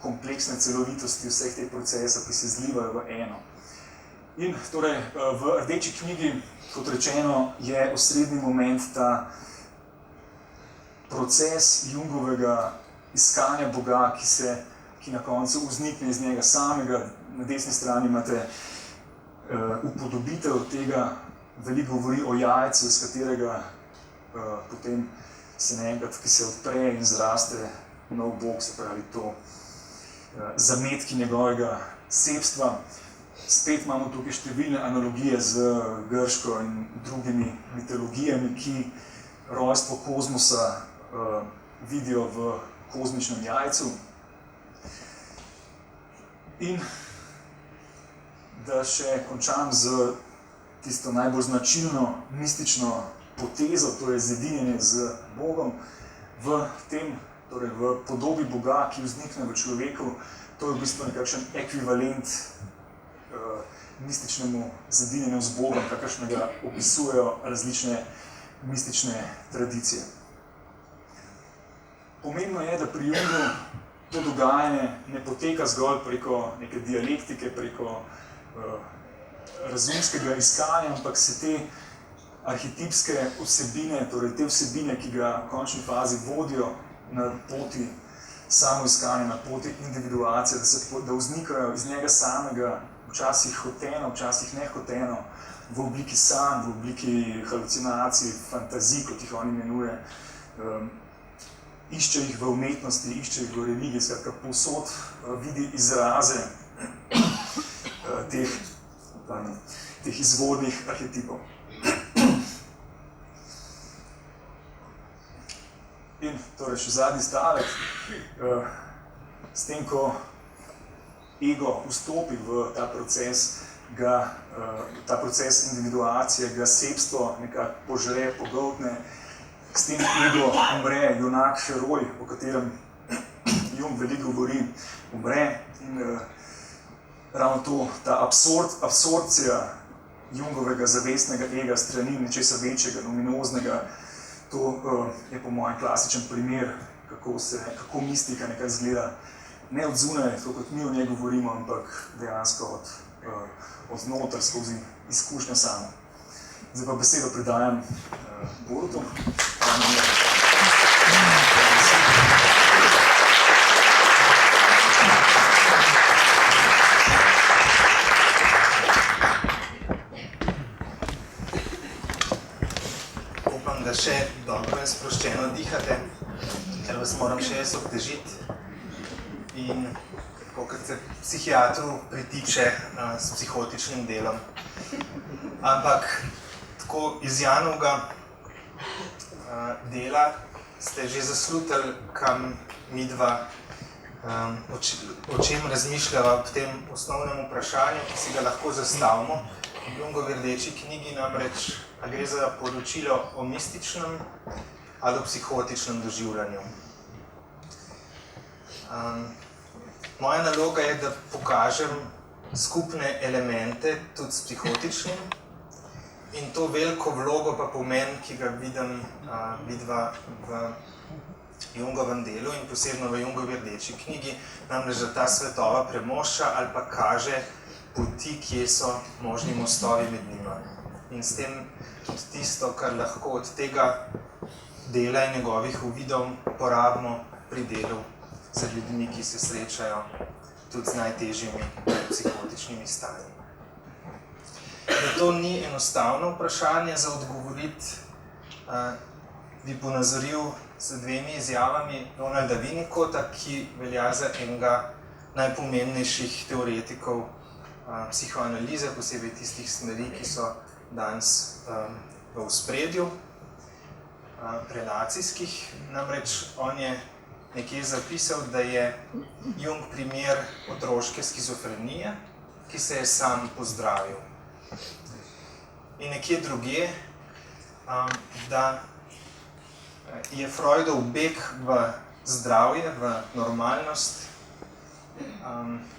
kompleksne celovitosti vseh teh procesov, ki se zlivajo v eno. In torej v Rdeči knjigi, kot rečeno, je osrednji moment ta proces Jungovega iskanja Boga, ki na koncu vznikne iz njega samega. Na desni strani imate upodobitev tega, veliko govori o jajcu, iz katerega potem se naenkrat, ki se odpre in zraste nov Bog, se pravi to zametki njegovega sebstva. Spet imamo tukaj številne analogije z grško in drugimi mitologijami, ki rojstvo kozmosa vidijo v kozmičnem jajcu. In da še končam z tisto najbolj značilno mistično potezo, to je zedinjenje z Bogom v tem, torej v podobi Boga, ki vznikne v človeku. To je v bistvu nekakšen ekvivalent mističnemu zedinjenju z Bogom, kakršnega opisujejo različne mistične tradicije. Pomembno je, da pri Jungu to dogajanje ne poteka zgolj preko neke dialektike, preko razumskega iskanja, ampak se te arhetipske vsebine, torej te vsebine, ki ga v končni fazi vodijo na poti samoiskanja, na poti individuacije, da vznikajo iz njega samega, včasih hoteno, včasih nehoteno, v obliki sanj, v obliki halucinacij, fantazij, kot jih on imenuje. Išče jih v umetnosti, išče jih v religiji, skratka povsod vidi izraze teh izvornih arhetipov. In torej še zadnji stavek, s tem, ko ego vstopi v ta proces individuacije, ga sebstvo nekako požre, pogoltne, s tem ego umre junak, heroj, o katerem Jung veliko govori, umre in ravno to, ta absorpcija Jungovega zavestnega ega strani nečesa večjega, luminoznega, to je po mojem klasičen primer, kako mistika nekaj izgleda. Ne od zunaj, to kot mi o njej govorimo, ampak dejansko od znotraj skozi izkušnjo samo. Zdaj pa besedo predajam Borutu. Upam, da še dobro in sproščeno dihate, ker vas moram še jaz obtežiti. In kakor se psihiatru pritiče s psihotičnim delom. Ampak tako iz Janovega dela ste že zaslutili, kam midva, o čem razmišljava ob tem osnovnem vprašanju, ki si ga lahko zastavimo. V Jungovi Rdeči knjigi namreč gre za poročilo o mističnem ali o psihotičnem doživljanju. Moja naloga je, da pokažem skupne elemente tudi s psihotičnim in to veliko vlogo pa pomen, ki ga vidim vidva v Jungovem delu in posebno v Jungovi rdeči knjigi, namreč da ta svetova premošča ali pa kaže poti, kje so možni mostovi med njima. In s tem tudi tisto, kar lahko od tega dela in njegovih uvidov uporabimo pri delu z ljudmi, ki se srečajo tudi z najtežjimi psihotičnimi stanji. To ni enostavno vprašanje za odgovoriti. Bi ponazoril z dvemi izjavami Ronalda Winnicota, ki velja za enega najpomembnejših teoretikov psihoanalize, posebej tistih smeri, ki so danes v ospredju, relacijskih. Namreč on je nekje zapisal, da je Jung primer otroške skizofrenije, ki se je sam pozdravil. In nekje drugje, da je Freudov beg v zdravje, v normalnost,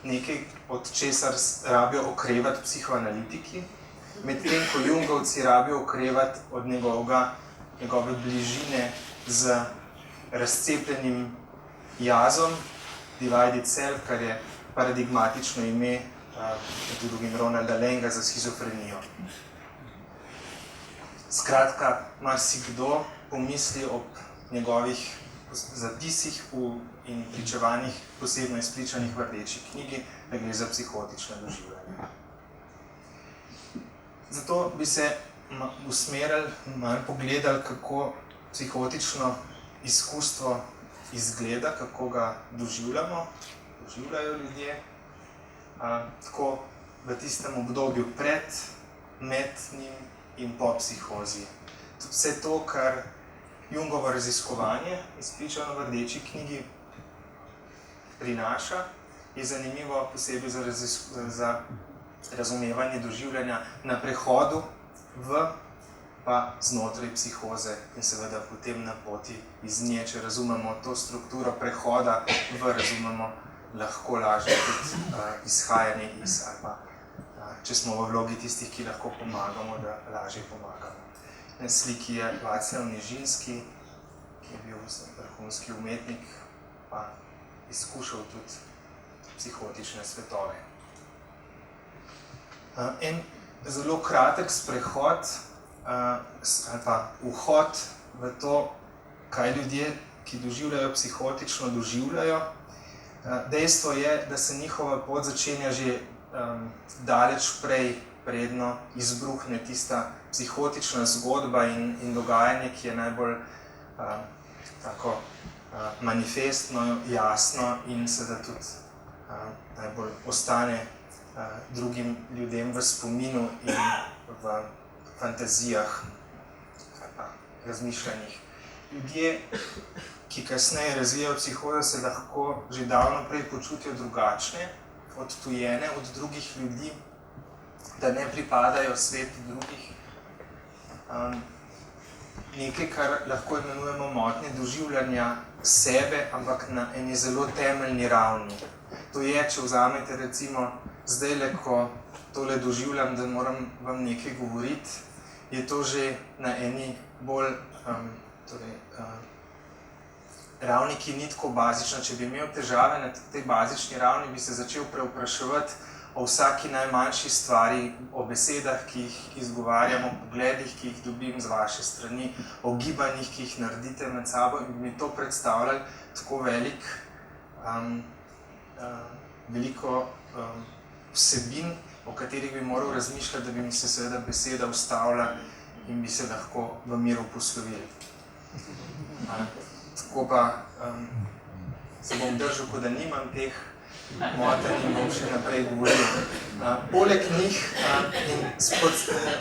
nekaj, od česar rabijo okrevati psihoanalitiki, medtem ko Jungovci rabijo okrevati od njegove bližine z razcepljenim jazom, divided self, kar je paradigmatično ime med drugim Ronalda Lenga za schizofrenijo. Skratka, marsikdo pomisli ob njegovih zapisih in pričevanjih, posebno izpričanih v rdeči knjigi, da gre za psihotične doživljanje. Zato bi se usmerili, malo pogledali, kako psihotično izkustvo izgleda, kako ga doživljajo ljudje, tako v tistem obdobju pred, med njim in po psihozi. Vse to, kar Jungovo raziskovanje, izpričano v rdeči knjigi, prinaša, je zanimivo posebej za razumevanje doživljanja na prehodu v pa znotraj psihoze in seveda potem na poti iz nje, če razumemo to strukturo prehoda razumemo lahko lažje tudi izhajanje iz ali pa če smo v vlogi tistih, ki lahko pomagamo, da lažje pomagamo. Na sliki je Vaclav Nižinski, ki je bil vrhunski umetnik, pa izkušal tudi psihotične svetove. En zelo kratek sprehod ali pa vhod v to, kaj ljudje, ki doživljajo psihotično, doživljajo. Dejstvo je, da se njihova pot začenja že daleč prej, predno izbruhne tista psihotična zgodba in dogajanje, ki je najbolj tako manifestno, jasno in seveda tudi najbolj ostane drugim ljudem v spominu in v fantazijah ali pa razmišljanjih. Ljudje, ki kasneje razvijajo psihozo, se lahko že davno prej počutijo drugačne, odtujene od drugih ljudi, da ne pripadajo svetu drugih. Nekaj, kar lahko imenujemo motnje doživljanja sebe, ampak na eni zelo temeljni ravni. To je, če vzamete recimo zdajle, ko tole doživljam, da moram vam nekaj govoriti, je to že na eni bolj ravni, ki ni tako bazična. Če bi imel težave na tej bazični ravni, bi se začel preopraševati o vsaki najmanjši stvari, o besedah, ki jih izgovarjam, o pogledih, ki jih dobim z vaše strani, o gibanjih, ki jih naredite med sabo, in bi mi to predstavljali tako veliko vsebin, o katerih bi moral razmišljati, da bi mi se seveda beseda ustavila in bi se lahko v miru poslovili. Tako pa se bom držal, kot da nimam teh motenj in bom še naprej govoril. Poleg njih in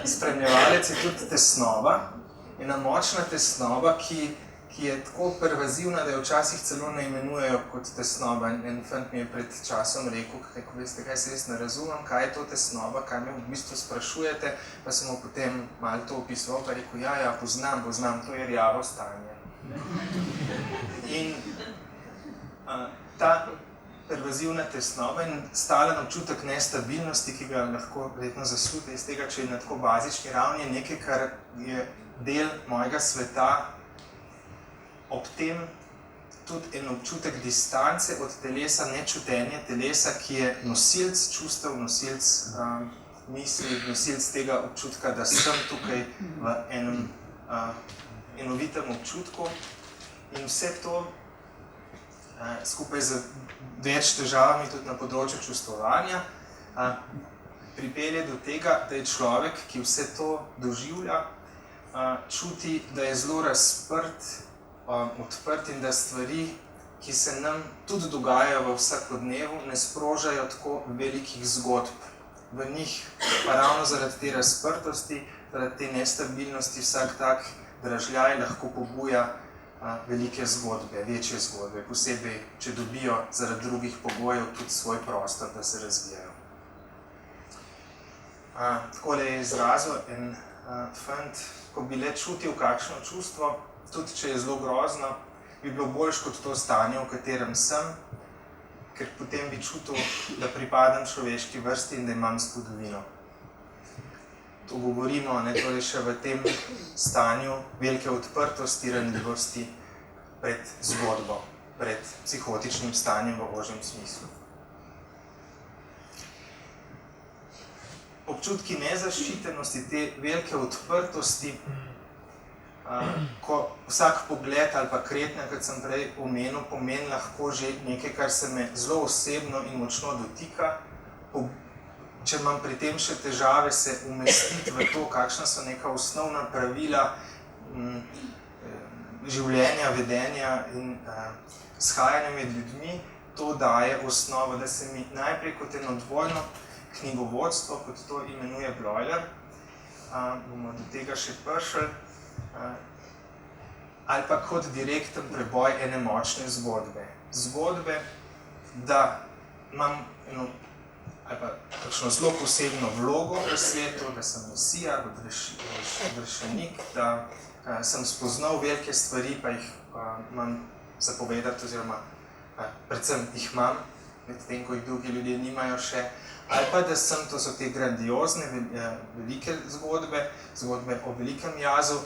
spremljevalec je tudi tesnoba, ena močna tesnoba, ki je tako pervazivna, da jo včasih celo ne imenujejo kot tesnoba. En fant mi je pred časom rekel, kako veste, kaj se res ne razumem, kaj je to tesnoba, kaj me v bistvu sprašujete, pa sem mu potem malo to opisoval, pa rekel, ja, poznam, to je rjavo stanje. In ta pervazivna tesnoba in stalen občutek nestabilnosti, ki ga lahko verjetno zaslute iz tega, če je na tako bazični ravni, je nekaj, kar je del mojega sveta, ob tem tudi en občutek distance od telesa, nečutenje telesa, ki je nosilc čustev, nosilc misli, nosilc tega občutka, da sem tukaj v enem enovitem občutku. In vse to skupaj z več težavami tudi na področju čustvovanja pripelje do tega, da je človek, ki vse to doživlja, čuti, da je zelo razprt, odprt in da stvari, ki se nam tudi dogajajo v vsakodnevu, ne sprožajo tako velikih zgodb. V njih pa ravno zaradi te razprtosti, zaradi te nestabilnosti, vsak tak dražljaj lahko pobuja velike zgodbe, večje zgodbe, posebej, če dobijo zaradi drugih pogojev tudi svoj prostor, da se razvijajo. Takole je izrazil en fant, ko bi le čutil kakšno čustvo, tudi če je zelo grozno, bi bilo boljš kot to stanje, v katerem sem, ker potem bi čutil, da pripadam človeški vrsti in da imam zgodovino. To govorimo, torej še v tem stanju velike odprtosti, ranljivosti pred zgodbo, pred psihotičnim stanjem v ožjem smislu. Občutki nezaščitenosti, te velike odprtosti, ko vsak pogled ali pa kretnja, kot sem prej omenil, pomeni lahko že nekaj, kar se me zelo osebno in močno dotika. Če imam pri tem še težave se umestiti v to, kakšna so neka osnovna pravila življenja, vedenja in shajanja med ljudmi, to daje osnovo, da se mi najprej kot eno dvojno knjigovodstvo, kot to imenuje Bloiler, bomo do tega še prišli, ali pa kot direkten preboj ene močne zgodbe. Zgodbe, da imam eno ali pa kakšno zelo posebno vlogo v svetu, da sem mesija, odrešenik, da sem spoznal velike stvari, pa jih imam zapovedati, oziroma predvsem jih imam, medtem ko jih drugi ljudje nimajo še, ali pa da sem, to so te grandiozne, velike zgodbe, zgodbe o velikem jazu,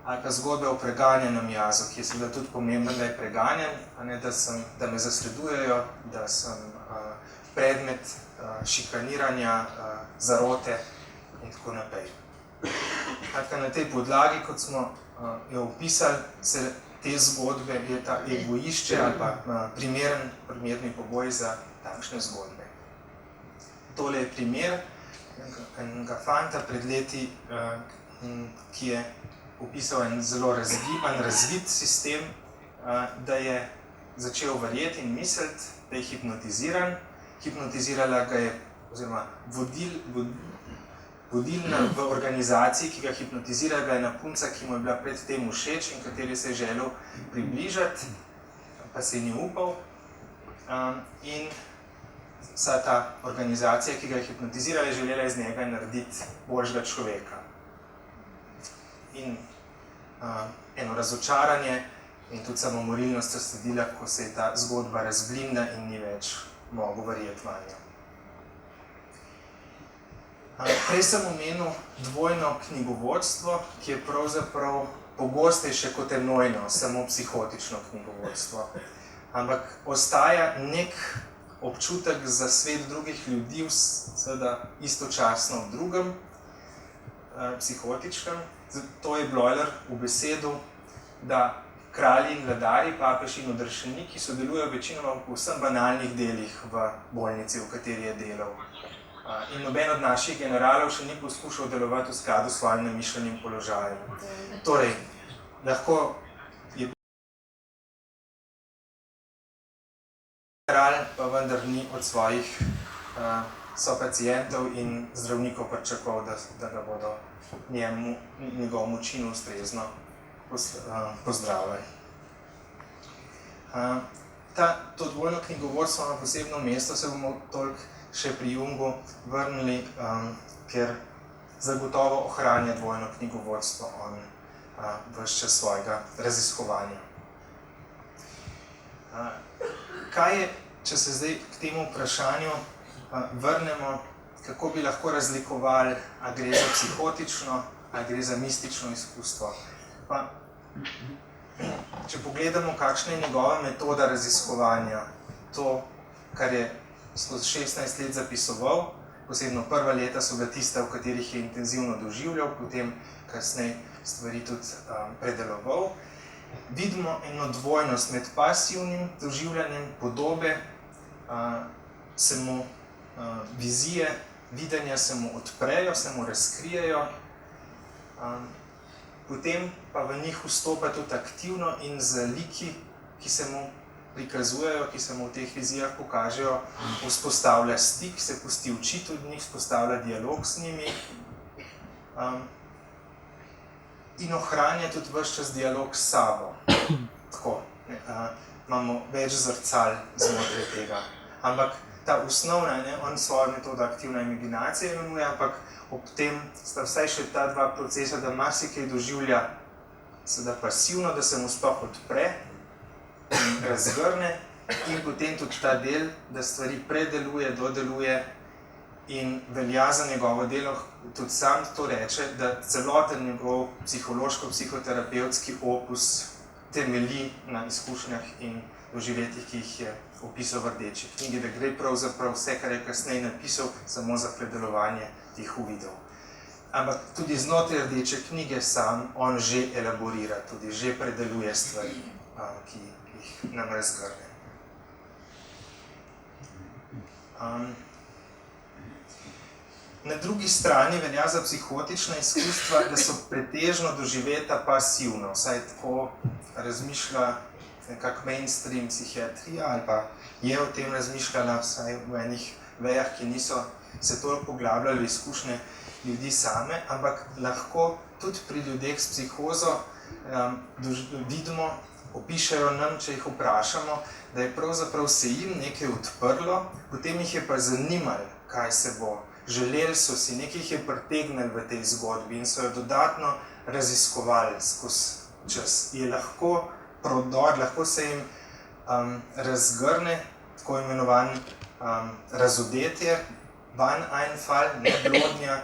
ali pa zgodbe o preganjenem jazu, ki je seveda tudi pomemben, da je preganjen, da me zasledujejo, da sem predmet šikaniranja, zarote in tako naprej. Na tej podlagi, kot smo jo opisali, se te zgodbe, je ta egoišče ali pa primerni pogoj za takšne zgodbe. Tole je primer enega fanta pred leti, ki je opisal en zelo razgiban, razvit sistem, da je začel verjeti in misliti, da je hipnotiziran. Hipnotizirala ga je, oziroma vodilna v organizaciji, ki ga hipnotizira, ga je ena punca, ki mu je bila pred tem všeč in kateri se je želel približati, pa se je ni upal. In vsa ta organizacija, ki ga je hipnotizirala, je želela iz njega narediti boljšega človeka. In eno razočaranje in tudi samomorilnost sta sledila, ko se je ta zgodba razblinila in ni več mogel verjeti vanjo. Prej sem omenil dvojno knjigovodstvo, ki je pravzaprav pogostejše kot enojno, samo psihotično knjigovodstvo. Ampak ostaja nek občutek za svet drugih ljudi, seveda istočasno v drugem, psihotičnem. To je Bloiler ubesedil, da kralji in vladarji, papež in odrešeniki sodelujejo večinoma v povsem banalnih delih v bolnici, v kateri je delal. In noben od naših generalov še ni poskušal delovati v skladu s svojim namišljenim položajem. Torej, lahko je kralj, pa vendar ni od svojih sopacientov in zdravnikov pričakoval, da ga bodo njegovemu činu ustrezno pozdravljali. To dvojno knjigovodstvo ima posebno mesto, se bomo toliko še pri Jungu vrnili, ker zagotovo ohranja dvojno knjigovodstvo on ves čas svojega raziskovanja. Kaj je če se zdaj k temu vprašanju vrnemo, kako bi lahko razlikovali, a gre za psihotično, a gre za mistično izkustvo. Pa, če pogledamo, kakšna je njegova metoda raziskovanja, to, kar je skozi 16 let zapisoval, posebno prva leta so bila tista, v katerih je intenzivno doživljal, potem kasneje stvari tudi predeloval. Vidimo eno dvojnost med pasivnim doživljanjem podobe, se mu vizije, videnja se mu odprejo, se mu razkrijejo, potem pa v njih vstopa tudi aktivno in z liki, ki se mu prikazujejo, ki se mu v teh vizijah pokažejo, vzpostavlja stik, se pusti učiti od njih, vzpostavlja dialog z njimi in ohranja tudi ves čas dialog s sabo. Tako, imamo več zrcal znotraj tega. Ampak ta osnovna, on svojo metodo aktivna imaginacija imenuje, ampak ob tem sta vsaj še ta dva procesa, da marsikaj doživlja seveda pasivno, da se mu sploh odpre in razgrne, in potem tudi ta del, da stvari predeluje, dodeluje in velja za njegovo delo, tudi sam to reče, da celoten njegov psihološko-psihoterapevtski opus temelji na izkušnjah in doživetjih, ki jih je opisal v Rdeči knjigi, da gre pravzaprav vse, kar je kasneje napisal, samo za predelovanje teh uvidov. Ampak tudi znotraj Rdeče knjige sam on že elaborira, tudi že predeluje stvari, ki jih nam razgrne. Na drugi strani velja za psihotična izkustva, da so pretežno doživeta pasivno, vsaj tako razmišlja nekak mainstream psihiatrija, ali pa je o tem razmišljala vsaj v enih vejah, ki niso se toliko poglabljali v izkušnje ljudi same, ampak lahko tudi pri ljudeh s psihozo vidimo, opišajo nam, če jih vprašamo, da je pravzaprav se jim nekaj odprlo, potem jih je pa zanimalo, kaj se bo. Želeli so si, nekaj jih je pritegnili v tej zgodbi in so jo dodatno raziskovali skozi čas. Je lahko prodor, lahko se jim razgrne, tako imenovan razodetje, Baneinfall, neblodnja,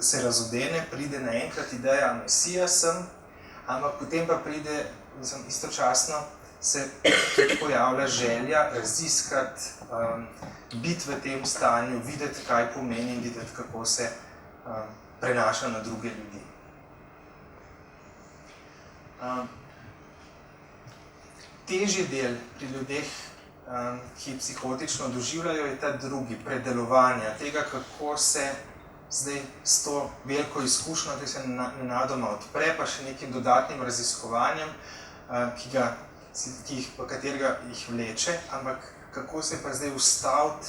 se razodene, pride naenkrat ideja, Mesija sem, ampak potem pa pride, istočasno se pojavlja želja raziskati, biti v tem stanju, videti, kaj pomeni in videti, kako se prenaša na druge ljudi. Težji del pri ljudeh, ki psihotično doživljajo, je ta drugi, predelovanja tega, kako se zdaj s to veliko izkušnjo, ki se nenadoma odpre, pa še nekim dodatnim raziskovanjem, katerega jih vleče, ampak kako se pa zdaj ustaviti,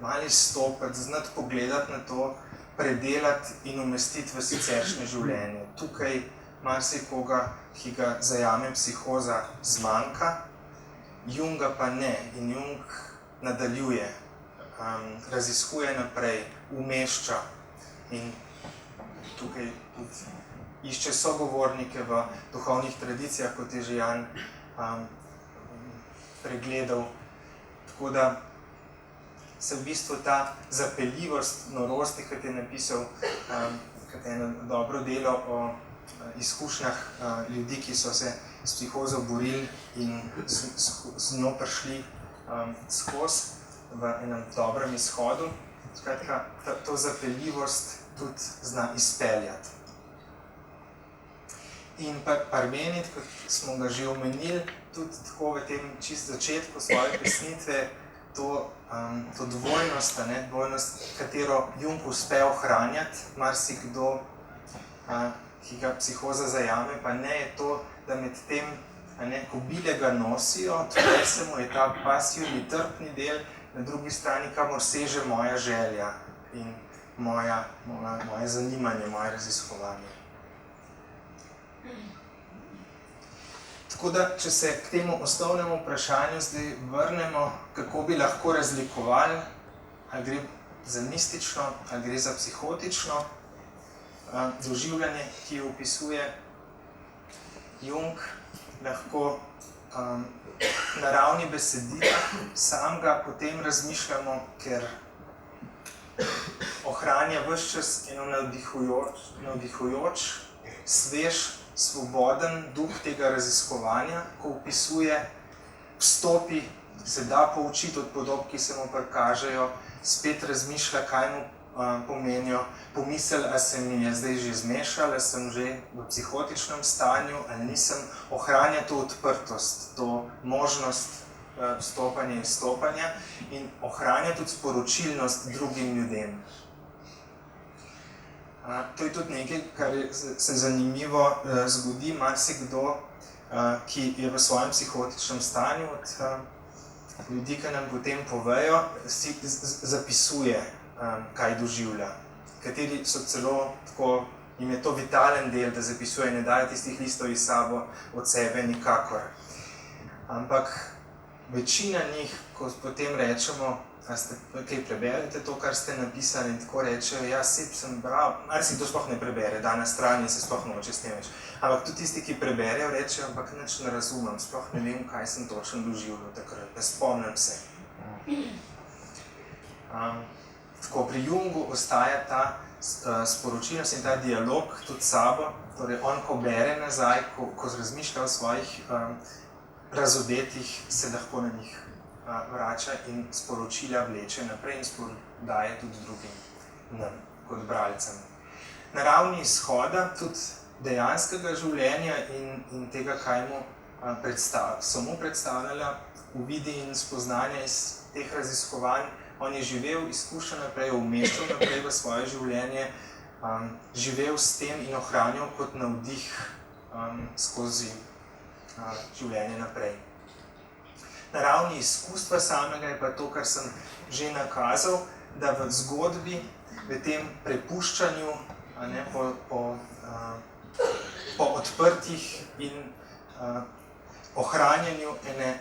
malo izstopiti, znati pogledati na to, predelati in umestiti v siceršnje življenje. Tukaj marsikoga, ki ga zajame psihoza, zmanjka, Junga pa ne. In Jung nadaljuje, raziskuje naprej, umešča in tukaj tudi išče sogovornike v duhovnih tradicijah, kot je že Jan pregledal. Tako da se v bistvu ta zapeljivost norosti, kot je napisal, kot je eno dobro delo o izkušnjah ljudi, ki so se s psihozo borili in z njo prišli skozi v enem dobrem izhodu. Skratka, to zapeljivost tudi zna izpeljati. In Parmenid, kot smo ga že omenili, tudi tako v tem čist začetku svoje pesnitve, to dvojnost, katero Jung uspe ohranjati, marsikdo, ki ga psihoza zajame, pa ne je to, da med tem, ko bile ga nosijo, tukaj se mu je ta pasivni, trpni del, na drugi strani, kamor seže moja želja in moje zanimanje, moje raziskovanje. Tako da, če se k temu osnovnemu vprašanju zdaj vrnemo, kako bi lahko razlikovali, ali gre za mistično, ali gre za psihotično doživljanje, ki jo opisuje Jung, lahko na ravni besedila samega potem razmišljamo, ker ohranja ves čas eno navdihujoč, svež, svoboden duh tega raziskovanja, ko opisuje vstopi, se da poučiti od podob, ki se mu prikažejo, spet razmišlja, kaj mu pomenijo, pomisel, a se mi je zdaj že zmešal, a sem že v psihotičnem stanju, ali nisem, ohranja to odprtost, to možnost vstopanja in izstopanja in ohranja tudi sporočilnost drugim ljudem. To je tudi nekaj, kar se zanimivo zgodi, marsikdo, ki je v svojem psihotičnem stanju, od ljudi, ki nam potem povejo, si zapisuje, kaj doživlja. Kateri so celo tako, jim je to vitalen del, da zapisuje, ne dajo tistih listov iz sabo od sebe nikakor. Ampak večina njih, ko potem rečemo, kaj preberete to, kar ste napisali, in tako rečejo, ja, sem bral, ali si to sploh ne prebere, da na strani se sploh noče s tem več. Ampak tudi tisti, ki preberejo, rečejo, ampak nič ne razumem, sploh ne vem, kaj sem točno doživljal takrat, ne spomnim se. Tako pri Jungu ostaja ta sporočilnost in ta dialog tudi s sabo, torej on, ko bere nazaj, ko razmišlja o svojih razodetih, se lahko na njih vrača in sporočila vleče naprej in daje tudi drugim nam, kot bralcem. Na ravni izhoda, tudi dejanskega življenja in tega, kaj mu so mu predstavljala uvidi in spoznanja iz teh raziskovanj, on je živel, izkušal naprej, umeščal naprej v svoje življenje, živel s tem in ohranjal kot navdih skozi življenje naprej. Na ravni izkustva samega je pa to, kar sem že nakazal, da v zgodbi, v tem prepuščanju, po odprtih in ohranjanju ene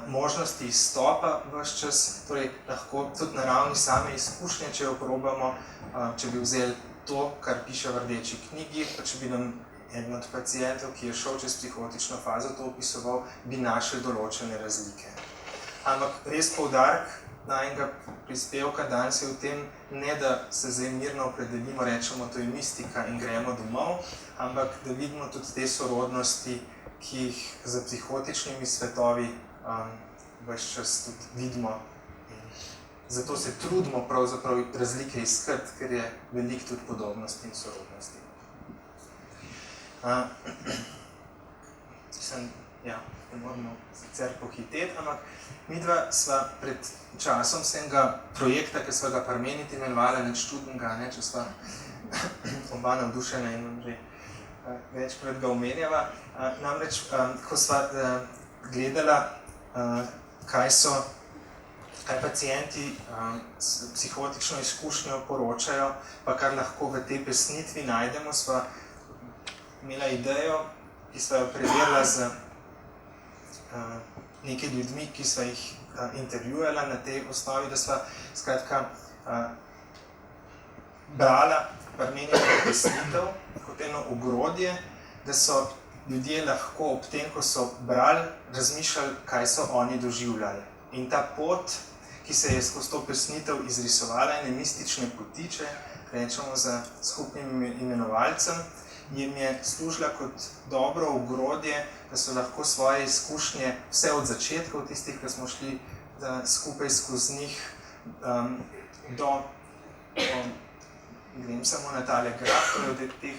možnosti izstopa ves čas, torej lahko tudi na ravni same izkušnje, če jo probamo, če bi vzeli to, kar piše v Rdeči knjigi, pa če bi nam eden od pacientov, ki je šel čez psihotično fazo, to opisoval, bi našli določene razlike. Ampak res poudarek najnega prispevka danes je v tem, ne da se zdaj mirno opredelimo, rečemo, to je mistika in gremo domov, ampak da vidimo tudi te sorodnosti, ki jih za psihotičnimi svetovi ves čas tudi vidimo. Zato se trudimo pravzaprav razlike iskati, ker je veliko tudi podobnosti in sorodnosti. Ne moramo sicer pohiteti, ampak midva sva pred časom vsega projekta, ki sva ga Parmenid imenovala, nič čudnega, če sva oba navdušena in že večkrat ga omenjava. Namreč, ko sva gledala, kaj pacienti s psihotično izkušnjo poročajo, pa kar lahko v tej pesnitvi najdemo, sva imela idejo, ki sva jo preverila z nekaj ljudmi, ki sva jih intervjujala na tej osnovi, da sva skratka brala Parmenidovo pesnitev kot eno ogrodje, da so ljudje lahko ob tem, ko so brali, razmišljali, kaj so oni doživljali. In ta pot, ki se je skozi to pesnitev izrisovala, ene mistične potiče, rečemo za skupnim imenovalcem, jim je služila kot dobro ogrodje, da so lahko svoje izkušnje vse od začetkov, tistih, ki smo šli skupaj skozi njih, grem samo na tale graf, od teh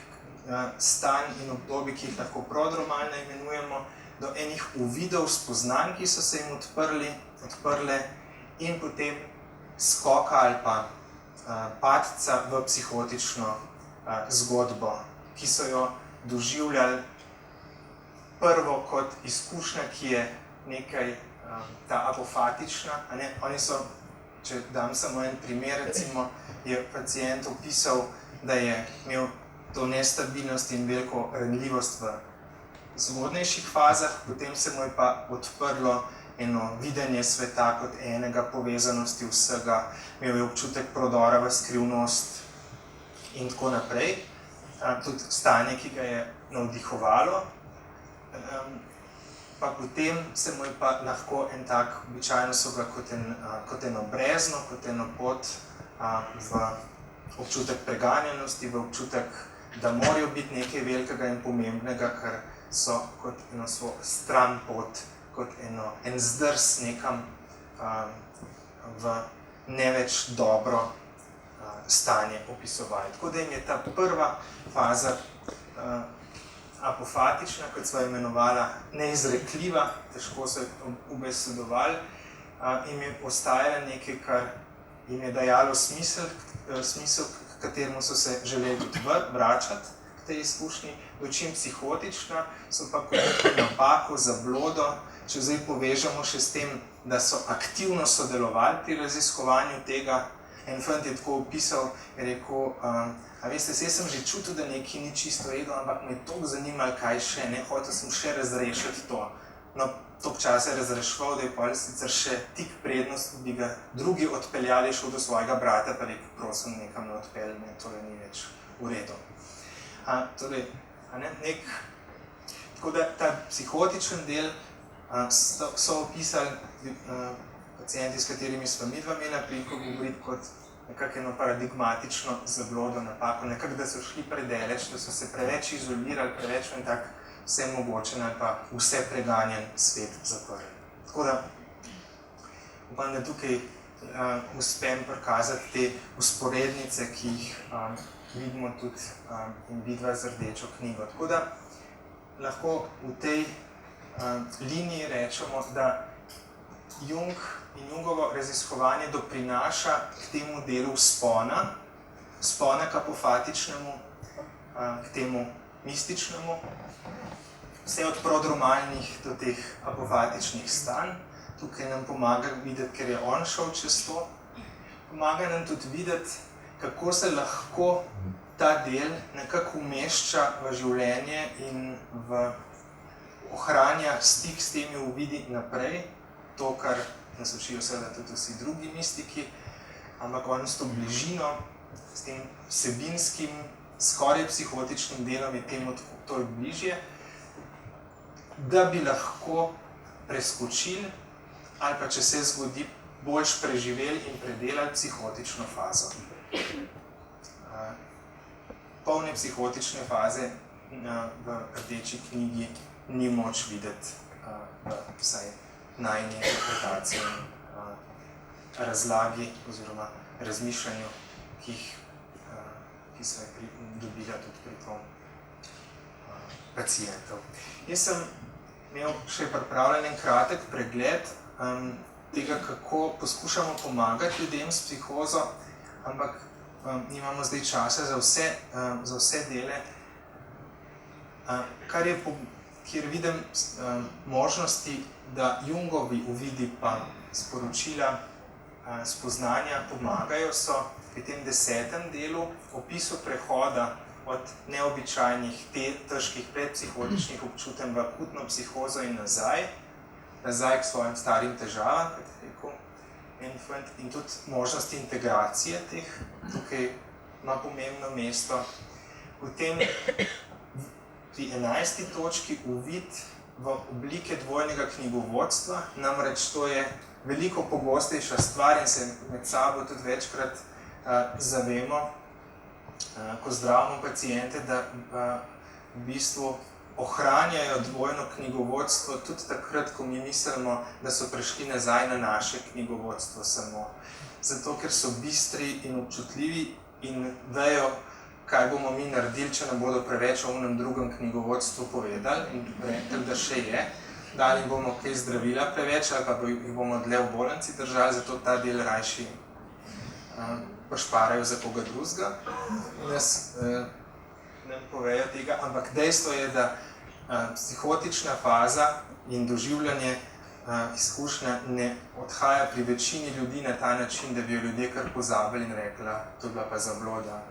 stanj in obdobij, ki jih lahko prodromalno imenujemo, do enih uvidov, spoznanj, ki so se jim odprle in potem skoka ali pa padca v psihotično zgodbo, ki so jo doživljali prvo kot izkušnja, ki je nekaj ta apofatična. Oni so, če dam samo en primer, recimo, je pacient opisal, da je imel to nestabilnost in veliko ranljivost v zgodnejših fazah, potem se mu je pa odprlo eno videnje sveta kot enega, povezanosti vsega, imel je občutek prodora v skrivnost in tako naprej. Tudi stanje, ki ga je navdihovalo. pa potem se mu je pa lahko en tak, običajno so ga kot eno brezno, kot eno pot v občutek preganjanosti, v občutek, da morajo biti nekaj velikega in pomembnega, ker so kot eno stran pot, kot en zdrs nekam v ne več dobro stanje opisovali. Tako da jim je ta prva faza apofatična, kot sva imenovala, neizrekljiva, težko so ubesedovali, jim je ostajala nekaj, kar jim je dajalo smisel, k kateremu so se želeli tudi vračati k tej izkušnji, dočim psihotična, so pa kot napako, zablodo, če zdaj povežemo še s tem, da so aktivno sodelovali pri raziskovanju tega. En fant je tako opisal, je rekel, a veste, jaz sem že čutil, da nekaj ni čisto redo, ampak me je toliko zanimalo, kaj še, hotel sem še razrešiti to. No, toliko časa je razrešval, da je pa sicer še tik prednost, bi ga drugi odpeljali, šel do svojega brata, pa rekel, prosim, nekam ne odpelj, tole ni več v redu. Tako da ta psihotičen del so opisali pacienti, s katerimi smo midva imela priliko govoriti kot nekako eno paradigmatično zablodo, napako, nekako, da so šli predaleč, da so se preveč izolirali, preveč v en tak vse mogočen ali pa vse preganjen svet zaprli. Tako da upam, da tukaj uspem prikazati te usporednice, ki jih vidimo tudi in vidva z rdečo knjigo. Tako da lahko v tej liniji rečemo, da Jung in Jungovo raziskovanje doprinaša k temu delu spona k apofatičnemu, k temu mističnemu, vse od prodromalnih do teh apofatičnih stanj. Tukaj nam pomaga videti, ker je on šel čez to. Pomaga nam tudi videti, kako se lahko ta del nekako umešča v življenje in ohranja stik s temi uvidi naprej. To, kar nas učijo seveda tudi vsi drugi mistiki, ampak on s to bližino, s tem vsebinskim, skoraj psihotičnim delom je temu toliko bližje, da bi lahko preskočili ali pa, če se zgodi, boljš preživeli in predelali psihotično fazo. Polne psihotične faze v rdeči knjigi ni moč videti vsaj najni interpretaciji in razlagi oziroma razmišljanju, ki so jih dobila tudi pri tom pacientov. Jaz sem imel še pripravljen en kratek pregled tega, kako poskušamo pomagati ljudem s psihozo, ampak nimamo zdaj časa za vse dele, kjer vidim možnosti, da Jungovi uvidi pa sporočila, spoznanja pomagajo, so pri tem 10. delu opisu prehoda od neobičajnih, težkih predpsihotičnih občutenj v akutno psihozo in nazaj k svojim starim težavam, kot je rekel, in tudi možnosti integracije teh, tukaj ima pomembno mesto. Potem pri 11. točki uvid v oblike dvojnega knjigovodstva, namreč to je veliko pogostejša stvar in se med sabo tudi večkrat zavemo, ko zdravimo paciente, da v bistvu ohranjajo dvojno knjigovodstvo tudi takrat, ko mi mislimo, da so prišli nazaj na naše knjigovodstvo samo. Zato, ker so bistri in občutljivi in vejo, kaj bomo mi naredili, če nam bodo preveč o onem drugem knjigovodstvu povedali in rekli, da še je. Dali bomo kaj zdravila preveč ali pa jih bomo dlje v bolnici držali, zato ta del rajši pošparajo za koga drugega. Nas nam povejo tega, ampak dejstvo je, da psihotična faza in doživljanje izkušnja ne odhaja pri večini ljudi na ta način, da bi jo ljudje kar pozabili in rekla, to je bila pa zabloda,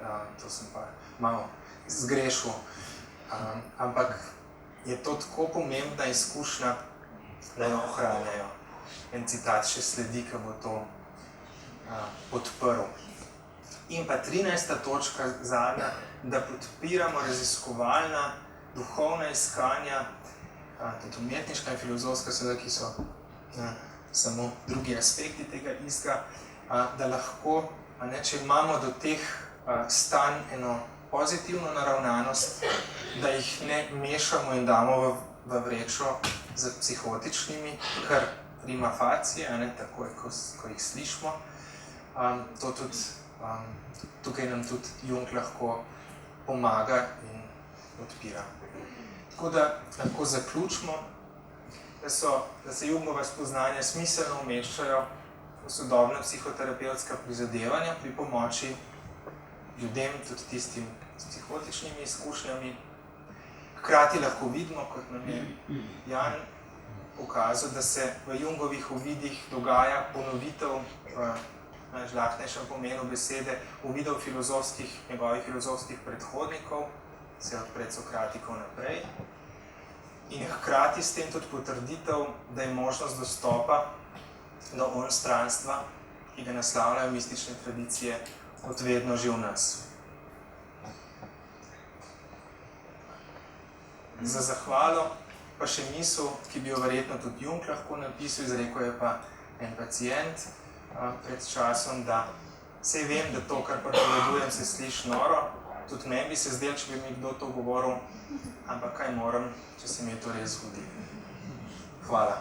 to sem pa malo zgrešil. Ampak je to tako pomembna izkušnja, da jo ohranjajo. En citat še sledi, ki bo to podprl. In pa 13. točka zadnja, da podpiramo raziskovalna, duhovna iskanja tudi umetniška in filozofska, seveda, ki so samo drugi aspekti tega istega, da lahko, če imamo do teh stanj eno pozitivno naravnanost, da jih ne mešamo in damo v vrečo z psihotičnimi, kar prima facie, takoj, ko jih slišimo. Tukaj nam tudi Jung lahko pomaga in odpira. Tako da lahko zaključimo, da se Jungova spoznanja smiselno umeščajo v sodobna psihoterapevtska prizadevanja pri pomoči ljudem, tudi tistim s psihotičnimi izkušnjami. Hkrati lahko vidimo, kot nam je Jan pokazal, da se v Jungovih uvidih dogaja ponovitev v najžlahtnejšem pomenu besede, uvidov njegovih filozofskih predhodnikov, vse od predsokratikov naprej. In hkrati s tem tudi potrditev, da je možnost dostopa do onstranstva, ki ga naslavljajo mistične tradicije, kot vedno že v nas. Za zahvalo pa še misel, ki bi jo verjetno tudi Jung lahko napisal, izrekel je pa en pacient pred časom, da saj vem, da to, kar pripovedujem, se sliši noro, tudi meni bi se zdelo, če bi mi kdo to govoril, ampak kaj moram, če se mi to res zgodi. Hvala.